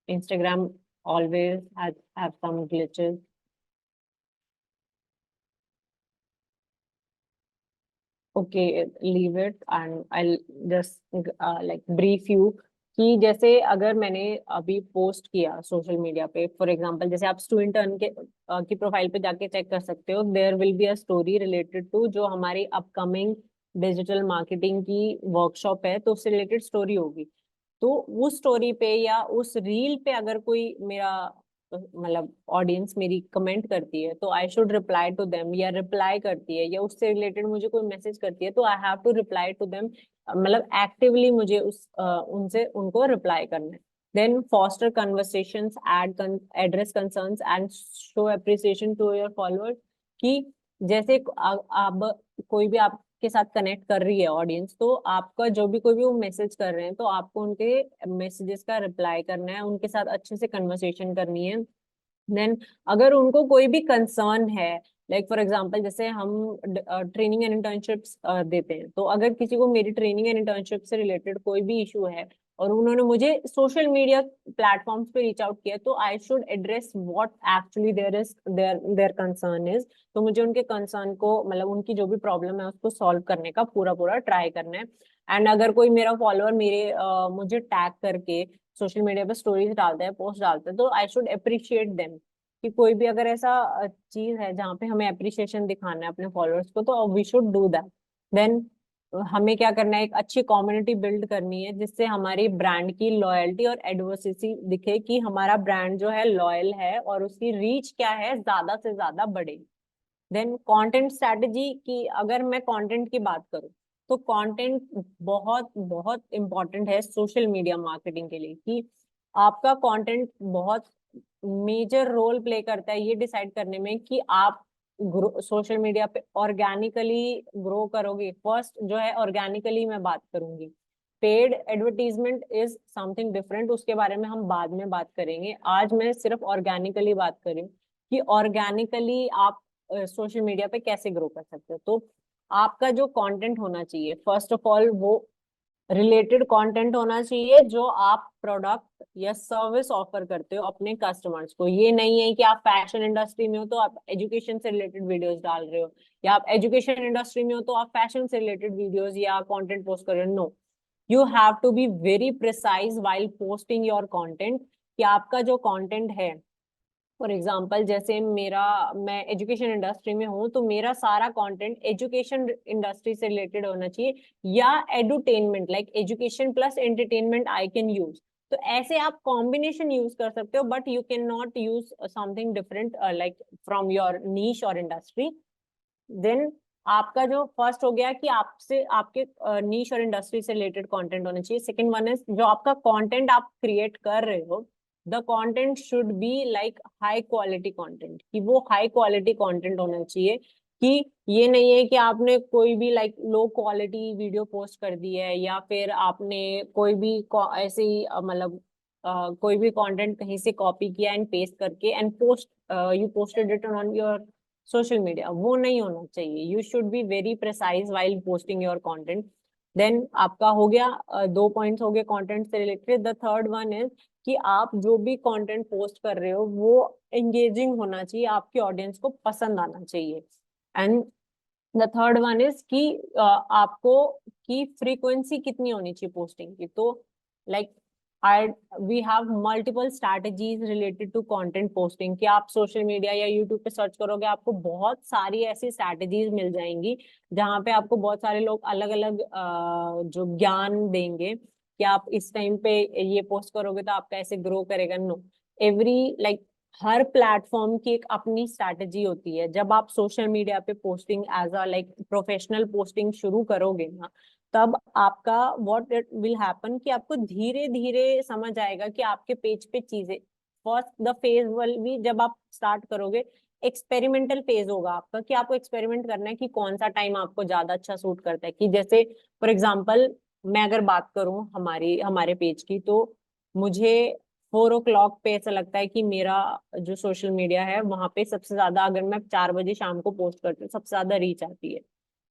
Instagram always have some glitches. Okay, leave it and I'll just like brief you कि जैसे अगर मैंने अभी post किया social media पे, for example जैसे आप student earn के की प्रोफाइल पे जाके चेक कर सकते हो, there will be a story related to जो हमारी अपकमिंग डिजिटल मार्केटिंग की वर्कशॉप है, तो उससे रिलेटेड स्टोरी होगी। तो उस स्टोरी पे या उस रील पे अगर कोई मेरा मतलब ऑडियंस मेरी कमेंट करती है, तो I should reply to them, या रिप्लाई करती है या उससे रिलेटेड मुझे कोई मैसेज करती है, तो I have to reply to them, मतलब एक्टिवली मुझे उनसे उनको रिप्लाई करना है। Then foster conversations, address concerns and show appreciation to your followers कि जैसे आप कोई भी आपके साथ कनेक्ट कर रही है ऑडियंस, तो आपका जो भी कोई भी वो मैसेज कर रहे हैं तो आपको उनके मैसेजेस का रिप्लाई करना है, उनके साथ अच्छे से कन्वर्सेशन करनी है। देन अगर उनको कोई भी कंसर्न है, लाइक फॉर एग्जांपल जैसे हम ट्रेनिंग एंड इंटर्नशिप्स देते हैं, तो अगर किसी को मेरी ट्रेनिंग एंड इंटर्नशिप से रिलेटेड कोई भी इशू है और उन्होंने मुझे सोशल मीडिया प्लेटफॉर्म्स पे रीच आउट किया, तो I should address what actually their concern is. तो मुझे उनके कंसर्न को मतलब उनकी जो भी प्रॉब्लम है उसको सॉल्व करने का पूरा पूरा ट्राई करना है। एंड अगर कोई मेरा फॉलोअर मुझे टैग करके सोशल मीडिया पे स्टोरीज डालता है, पोस्ट डालता है, तो आई शुड अप्रिशिएट देम कि कोई भी अगर ऐसा चीज है जहाँ पे हमें अप्रिशिएशन दिखाना है अपने फॉलोअर्स को, तो we should do that. Then हमें क्या करना है, एक अच्छी कम्युनिटी बिल्ड करनी है जिससे हमारी ब्रांड की लॉयल्टी और एडवर्सिटी दिखे कि हमारा ब्रांड जो है लॉयल है और उसकी रीच क्या है, ज्यादा से ज्यादा बढ़े। देन कंटेंट स्ट्रेटजी की अगर मैं कंटेंट की बात करूं, तो कंटेंट बहुत बहुत इंपॉर्टेंट है सोशल मीडिया मार्केटिंग के लिए, कि आपका कंटेंट बहुत मेजर रोल प्ले करता है ये डिसाइड करने में कि आप सोशल मीडिया पे ऑर्गेनिकली ग्रो करोगे। फर्स्ट जो है ऑर्गेनिकली मैं बात करूंगी, paid advertisement is something different, उसके बारे में हम बाद में बात करेंगे। आज मैं सिर्फ ऑर्गेनिकली बात करूँ कि ऑर्गेनिकली आप सोशल मीडिया पे कैसे ग्रो कर सकते हो। तो आपका जो कंटेंट होना चाहिए, फर्स्ट ऑफ ऑल वो रिलेटेड कंटेंट होना चाहिए जो आप प्रोडक्ट या सर्विस ऑफर करते हो अपने कस्टमर्स को। ये नहीं है कि आप फैशन इंडस्ट्री में हो तो आप एजुकेशन से रिलेटेड वीडियोस डाल रहे हो, या आप एजुकेशन इंडस्ट्री में हो तो आप फैशन से रिलेटेड वीडियोस या कंटेंट पोस्ट कर रहे हो। No, you have to be very precise while posting your content, कि आपका जो कंटेंट है, फॉर एग्जाम्पल जैसे मैं एजुकेशन इंडस्ट्री में हूँ तो मेरा सारा कंटेंट एजुकेशन इंडस्ट्री से रिलेटेड होना चाहिए, या edutainment, like education plus entertainment I can use. तो ऐसे आप कॉम्बिनेशन यूज कर सकते हो, but you can not use something different like from your niche और इंडस्ट्री। देन आपका जो फर्स्ट हो गया कि आपसे आपके नीश और इंडस्ट्री से रिलेटेड कंटेंट होना चाहिए। सेकंड वन इज जो आपका कंटेंट आप क्रिएट कर रहे हो, the content should be like high quality content, कि वो हाई क्वालिटी कंटेंट होना चाहिए। कि ये नहीं है कि आपने कोई भी like low quality video post कर दी है, या फिर आपने कोई भी ऐसे ही मतलब कोई भी कंटेंट कहीं से कॉपी किया एंड पेस्ट करके and post you posted it on your social media. वो नहीं होना चाहिए। You should be very precise while posting your content. Then आपका हो गया 2 पॉइंट्स हो गए कंटेंट से related. The third one is कि आप जो भी कंटेंट पोस्ट कर रहे हो वो एंगेजिंग होना चाहिए, आपकी ऑडियंस को पसंद आना चाहिए। And the third one is कि आपको की फ्रीक्वेंसी कितनी होनी चाहिए पोस्टिंग की। तो like we have multiple strategies related to content posting, कि आप सोशल मीडिया या यूट्यूब पे सर्च करोगे आपको बहुत सारी ऐसी स्ट्रैटेजीज मिल जाएंगी जहाँ पे आपको बहुत सारे लोग अलग अलग जो ज्ञान देंगे कि आप इस टाइम पे ये पोस्ट करोगे तो आपका ऐसे ग्रो करेगा। नो, एवरी लाइक हर प्लेटफॉर्म की एक अपनी स्ट्रैटेजी होती है। जब आप सोशल मीडिया पे posting as a like professional posting शुरू करोगे ना, तब आपका व्हाट इट विल हैपन कि आपको धीरे धीरे समझ आएगा कि आपके पेज पे चीजें, first the phase will be, जब आप स्टार्ट करोगे एक्सपेरिमेंटल फेज होगा आपका, कि आपको एक्सपेरिमेंट करना है कि कौन सा टाइम आपको ज्यादा अच्छा सूट करता है। कि जैसे फॉर एग्जाम्पल मैं अगर बात करूं हमारे पेज की, तो मुझे 4 o'clock पे ऐसा लगता है कि मेरा जो सोशल मीडिया है वहां पे सबसे ज्यादा, अगर मैं 4 बजे शाम को पोस्ट करती हूँ, सबसे ज्यादा रीच आती है।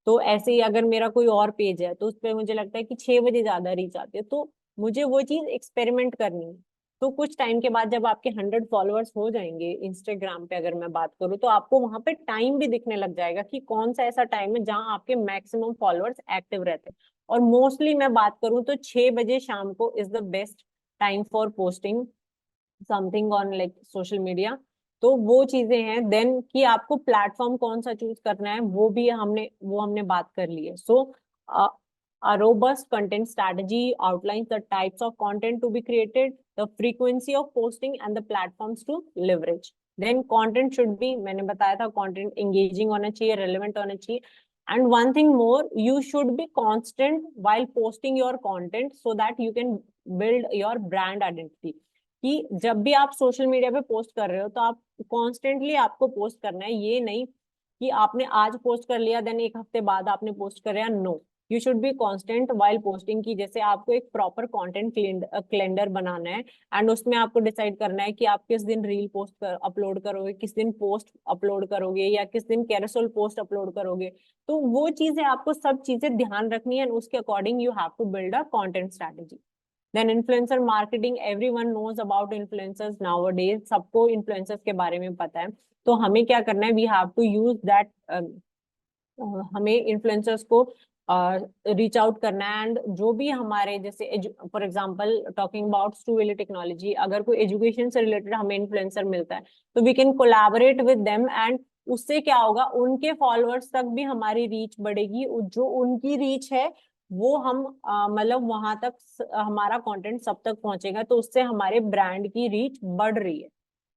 तो ऐसे ही अगर मेरा कोई और पेज है तो उस पर मुझे लगता है कि 6 बजे ज्यादा रीच आती है। तो मुझे वो चीज एक्सपेरिमेंट करनी है। तो कुछ टाइम के बाद जब आपके 100 फॉलोअर्स हो जाएंगे इंस्टाग्राम पे अगर मैं बात करूँ, तो आपको वहां पे टाइम भी दिखने लग जाएगा कि कौन सा ऐसा टाइम है जहाँ आपके मैक्सिमम फॉलोअर्स एक्टिव रहते हैं। और मोस्टली मैं बात करूँ तो 6 बजे शाम को is the best time for posting something on like social media. तो वो चीजें हैं। देन कि आपको प्लेटफॉर्म कौन सा चूज करना है वो हमने बात कर ली है। सो a robust content strategy outlines the types of content to be created, the frequency of posting and the platforms to leverage. Then content should be, मैंने बताया था, content engaging होना चाहिए, relevant होना चाहिए। And one thing more, you should be constant while posting your content so that you can build your brand identity. कि जब भी आप सोशल मीडिया पे पोस्ट कर रहे हो तो आप कॉन्स्टेंटली आपको पोस्ट करना है। ये नहीं कि आपने आज पोस्ट कर लिया देन एक हफ्ते बाद आपने पोस्ट कर लिया। No, you should be constant while posting. की जैसे आपको एक प्रॉपर कंटेंट कैलेंडर बनाना है एंड उसमें आपको डिसाइड करना है कि आप किस दिन रील पोस्ट अपलोड करोगे, किस दिन पोस्ट अपलोड करोगे, या किस दिन कैरोसेल पोस्ट अपलोड करोगे। तो वो चीजें आपको सब चीजें ध्यान रखनी है, उसके according you have to build a content strategy. Then influencer marketing, everyone knows about influencers nowadays, सबको इन्फ्लुएंसर्स के बारे में पता है। तो हमें क्या करना है, we have to use that, हमें इन्फ्लुएंसर्स को रीच आउट करना है। एंड जो भी हमारे जैसे फॉर एग्जांपल टॉकिंग अबाउट स्टूवेली टेक्नोलॉजी, अगर कोई एजुकेशन से रिलेटेड हमें इन्फ्लुएंसर मिलता है तो we can collaborate with them. And उससे क्या होगा, उनके फॉलोअर्स तक भी हमारी रीच बढ़ेगी। जो उनकी रीच है वो हम मतलब वहां तक हमारा कंटेंट सब तक पहुंचेगा, तो उससे हमारे ब्रांड की रीच बढ़ रही है।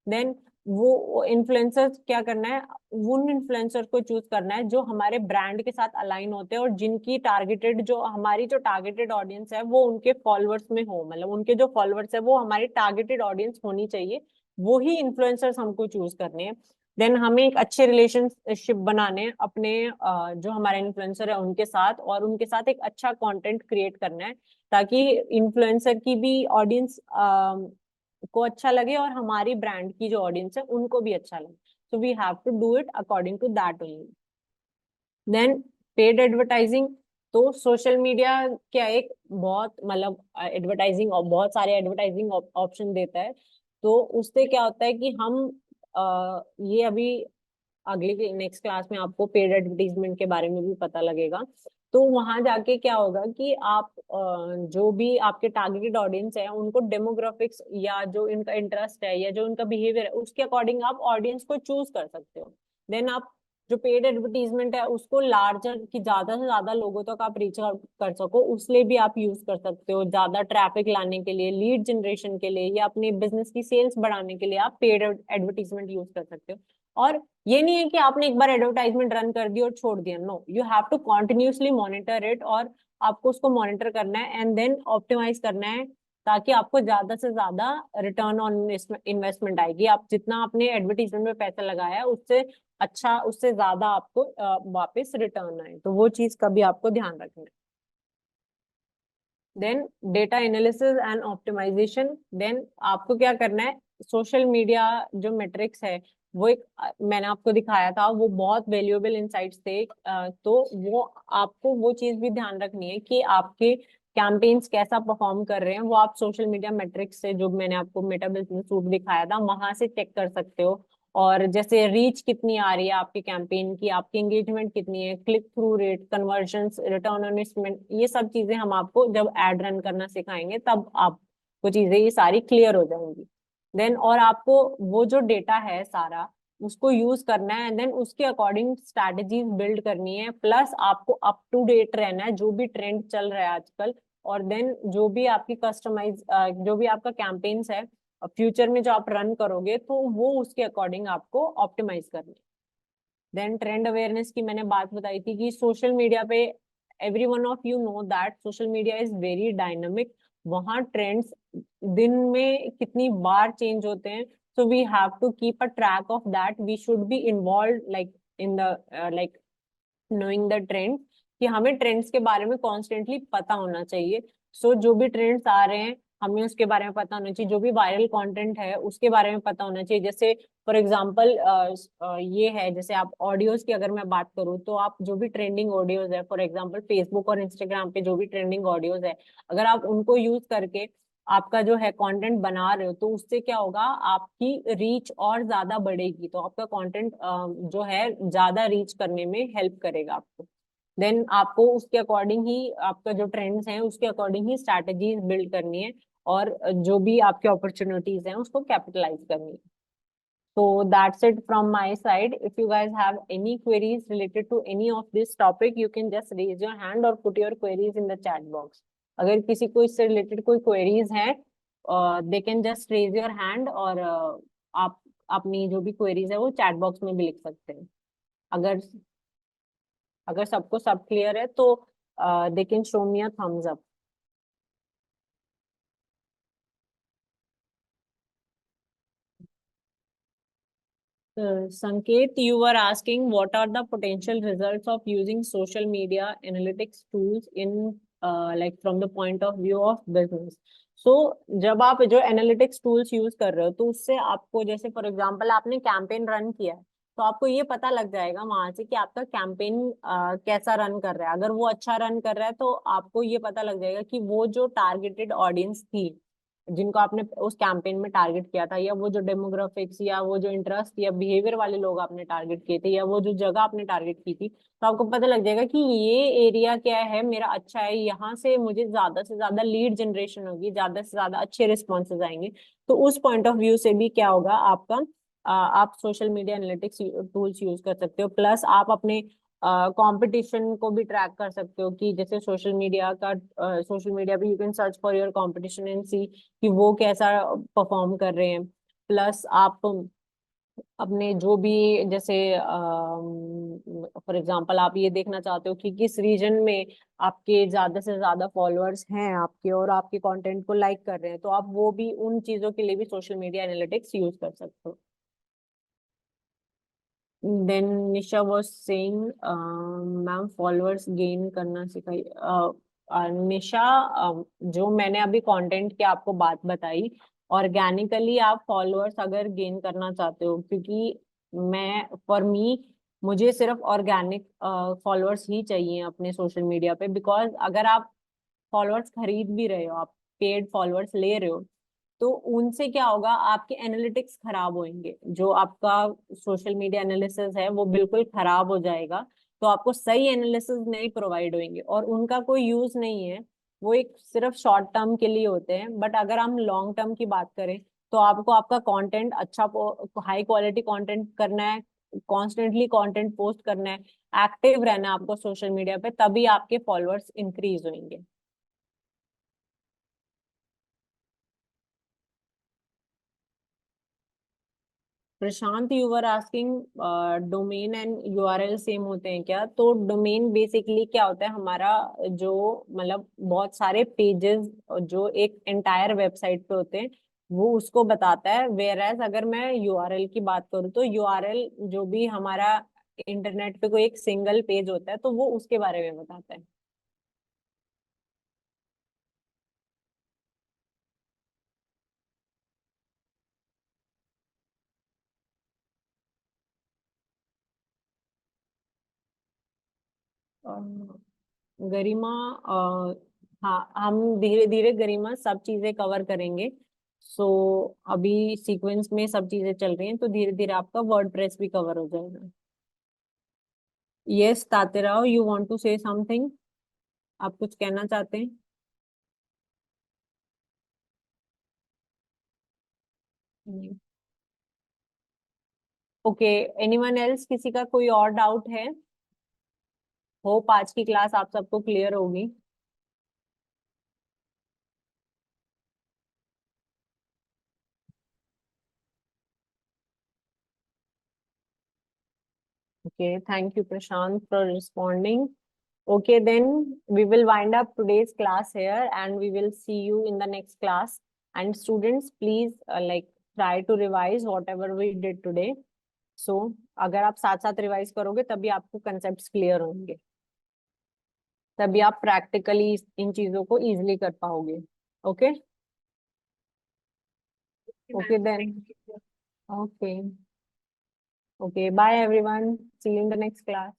देन वो इन्फ्लुएंसर्स क्या करना है, उन इन्फ्लुएंसर को चूज करना है जो हमारे ब्रांड के साथ अलाइन होते हैं और जिनकी टारगेटेड, जो हमारी जो टारगेटेड ऑडियंस है वो उनके फॉलोअर्स में हो, मतलब उनके जो फॉलोअर्स है वो हमारी टारगेटेड ऑडियंस होनी चाहिए। वो ही इन्फ्लुएंसर्स हमको चूज करने हैं। देन हमें एक अच्छे रिलेशनशिप बनाने अपने जो हमारे इन्फ्लुएंसर है उनके साथ, और उनके साथ एक अच्छा कंटेंट क्रिएट करना है ताकि इन्फ्लुएंसर की भी ऑडियंस को अच्छा लगे और हमारी ब्रांड की जो ऑडियंस है उनको भी अच्छा लगे। so we have to do it according to that only. Then paid advertising, तो सोशल मीडिया क्या एक बहुत मतलब एडवर्टाइजिंग और बहुत सारे एडवर्टाइजिंग ऑप्शन देता है। तो उससे क्या होता है कि हम ये अभी अगले नेक्स्ट क्लास में आपको पेड एडवर्टीजमेंट के बारे में भी पता लगेगा। तो वहां जाके क्या होगा कि आप जो भी आपके टारगेटेड ऑडियंस है उनको डेमोग्राफिक्स या जो इनका इंटरेस्ट है या जो उनका बिहेवियर है उसके अकॉर्डिंग आप ऑडियंस को चूज कर सकते हो। देन आप जो पेड एडवर्टीजमेंट है उसको लार्जर की ज्यादा से ज्यादा लोगों तक आप रीच कर सको उसलिए भी आप यूज कर सकते हो। ज्यादा ट्रैफिक लाने के लिए, लीड जनरेशन के लिए या अपने बिजनेस की सेल्स बढ़ाने के लिए आप पेड एडवर्टीजमेंट यूज कर सकते हो। और ये नहीं है कि आपने एक बार एडवर्टाइजमेंट रन कर दी और छोड़ दिया, no, you have to continuously monitor it और आपको उसको मॉनिटर करना है एंड देन ऑप्टिमाइज करना है ताकि आपको ज्यादा से ज्यादा रिटर्न ऑन इन्वेस्टमेंट आएगी। आप जितना आपने एडवर्टीजमेंट में पैसा लगाया है उससे अच्छा, उससे ज्यादा आपको वापस रिटर्न आए, तो वो चीज का भी आपको ध्यान रखना है। Then data analysis and optimisation, then आपको क्या करना है, सोशल मीडिया जो मेट्रिक्स है वो एक मैंने आपको दिखाया था, वो बहुत वैल्यूएबल इनसाइट्स थे। तो वो आपको वो चीज भी ध्यान रखनी है कि आपके कैंपेन्स कैसा परफॉर्म कर रहे हैं, वो आप सोशल मीडिया मेट्रिक्स से, जो मैंने आपको मेटा बिजनेस सूट दिखाया था वहां से चेक कर सकते हो। और जैसे रीच कितनी आ रही है आपके कैंपेन की, आपकी एंगेजमेंट कितनी है, click through rate, convergence, return on investment, ये सब चीजें हम आपको जब एड रन करना सिखाएंगे तब आपको चीजें ये सारी क्लियर हो जाएंगी। देन और आपको वो जो डेटा है सारा उसको यूज करना है एंड देन उसके अकॉर्डिंग स्ट्रैटेजीज बिल्ड करनी है, प्लस आपको अप टू डेट रहना है जो भी ट्रेंड चल रहा है आजकल। और देन जो भी आपकी कस्टमाइज जो भी आपका कैंपेन्स है फ्यूचर में जो आप रन करोगे तो वो उसके अकॉर्डिंग आपको ऑप्टिमाइज करना है। देन ट्रेंड अवेयरनेस की मैंने बात बताई थी कि सोशल मीडिया पे every one of you know that social media is very dynamic, वहाँ ट्रेंड्स दिन में कितनी बार चेंज होते हैं। So we have to keep a track of that, we should be involve like in the like knowing the trend, कि हमें trends के बारे में कॉन्स्टेंटली पता होना चाहिए। सो जो भी ट्रेंड्स आ रहे हैं हमें उसके बारे में पता होना चाहिए, जो भी वायरल कंटेंट है उसके बारे में पता होना चाहिए। जैसे फॉर एग्जांपल ये है, जैसे आप ऑडियोज की अगर मैं बात करूँ तो आप जो भी ट्रेंडिंग ऑडियोज है, फॉर एग्जांपल फेसबुक और इंस्टाग्राम पे जो भी ट्रेंडिंग ऑडियोज है, अगर आप उनको यूज करके आपका जो है कंटेंट बना रहे हो तो उससे क्या होगा, आपकी रीच और ज्यादा बढ़ेगी, तो आपका कंटेंट जो है ज्यादा रीच करने में हेल्प करेगा आपको। देन आपको उसके अकॉर्डिंग ही आपका जो ट्रेंड्स हैं उसके अकॉर्डिंग ही स्ट्रैटेजीज बिल्ड करनी है और जो भी आपके अपॉर्चुनिटीज हैं उसको कैपिटलाइज करनी है। So that's it from my side. If you guys have any queries related to any of this topic, you can just raise your hand or put your queries in the chat box. अगर किसी को इससे related कोई queries हैं, they can just raise your hand और आप अपनी जो भी क्वेरीज है वो चैट बॉक्स में भी लिख सकते हैं। अगर अगर सबको सब क्लियर है तो they can show me a thumbs up. Sanket, you were asking what are the potential results of using social media analytics tools in like from the point of view of business. So जब आप जो analytics tools use कर रहे हो तो उससे आपको, जैसे फॉर एग्जांपल आपने कैंपेन रन किया है तो आपको ये पता लग जाएगा वहां से कि आपका कैंपेन कैसा रन कर रहा है। अगर वो अच्छा रन कर रहा है तो आपको ये पता लग जाएगा कि वो जो टारगेटेड ऑडियंस थी जिनको आपने उस कैंपेन में टारगेट किया था, या वो जो डेमोग्राफिक्स या वो जो इंटरेस्ट या बिहेवियर वाले लोग आपने टारगेट किए थे, या वो जो जगह आपने टारगेट की थी, तो आपको पता लग जाएगा कि ये एरिया क्या है मेरा अच्छा है, यहाँ से मुझे ज्यादा से ज्यादा लीड जनरेशन होगी, ज्यादा से ज्यादा अच्छे रिस्पॉन्सेज आएंगे। तो उस पॉइंट ऑफ व्यू से भी क्या होगा आपका, आप social media analytics tools use कर सकते हो। प्लस आप अपने कंपटीशन को भी ट्रैक कर सकते हो कि जैसे सोशल मीडिया पे you can search for your competition and see कि वो कैसा परफॉर्म कर रहे हैं। प्लस आप अपने जो भी जैसे फॉर एग्जांपल आप ये देखना चाहते हो कि किस रीजन में आपके ज्यादा से ज्यादा फॉलोअर्स हैं आपके और आपके कंटेंट को लाइक कर रहे हैं, तो आप वो भी उन चीजों के लिए भी सोशल मीडिया एनालिटिक्स यूज कर सकते हो। Then Nisha was saying ma'am followers gain करना सिखाई। निशा, जो मैंने अभी कंटेंट की आपको बात बताई, ऑर्गेनिकली आप फॉलोअर्स अगर गेन करना चाहते हो, क्योंकि मैं फॉर मी मुझे सिर्फ ऑर्गेनिक फॉलोअर्स ही चाहिए अपने सोशल मीडिया पे, बिकॉज अगर आप फॉलोअर्स खरीद भी रहे हो, आप पेड फॉलोअर्स ले रहे हो, तो उनसे क्या होगा, आपके एनालिटिक्स खराब होंगे, जो आपका सोशल मीडिया एनालिसिस है वो बिल्कुल खराब हो जाएगा। तो आपको सही एनालिसिस नहीं प्रोवाइड होंगे और उनका कोई यूज नहीं है, वो एक सिर्फ शॉर्ट टर्म के लिए होते हैं। बट अगर हम लॉन्ग टर्म की बात करें तो आपको आपका कंटेंट अच्छा, हाई क्वालिटी कंटेंट करना है, कॉन्स्टेंटली कंटेंट पोस्ट करना है, एक्टिव रहना है आपको सोशल मीडिया पे, तभी आपके फॉलोअर्स इंक्रीज होंगे। Prashant, you were asking domain and URL same होते हैं क्या? तो डोमेन बेसिकली क्या होता है, हमारा जो मतलब बहुत सारे पेजेस जो एक एंटायर वेबसाइट पे होते हैं वो उसको बताता है। वेयर एज अगर मैं यूआरएल की बात करूँ तो यूआरएल जो भी हमारा इंटरनेट पे कोई एक सिंगल पेज होता है तो वो उसके बारे में बताता है। गरिमा, हाँ हम धीरे धीरे गरिमा सब चीजें कवर करेंगे। सो अभी सीक्वेंस में सब चीजें चल रही हैं, तो धीरे धीरे आपका वर्डप्रेस भी कवर हो जाएगा। Yes Taterao, you want to say something? आप कुछ कहना चाहते हैं? ओके, एनीवन एल्स, किसी का कोई और डाउट है? होप आज की क्लास आप सबको क्लियर होगी। Okay, thank you, Prashant, for responding. Okay, then we will wind up today's class here and we will see you in the next class. And students, please try to revise whatever we did today. So, अगर आप साथ साथ revise करोगे तभी आपको concepts clear होंगे, तभी आप प्रैक्टिकली इन चीजों को इजीली कर पाओगे। Okay okay then, okay okay, bye everyone, see you in the next class.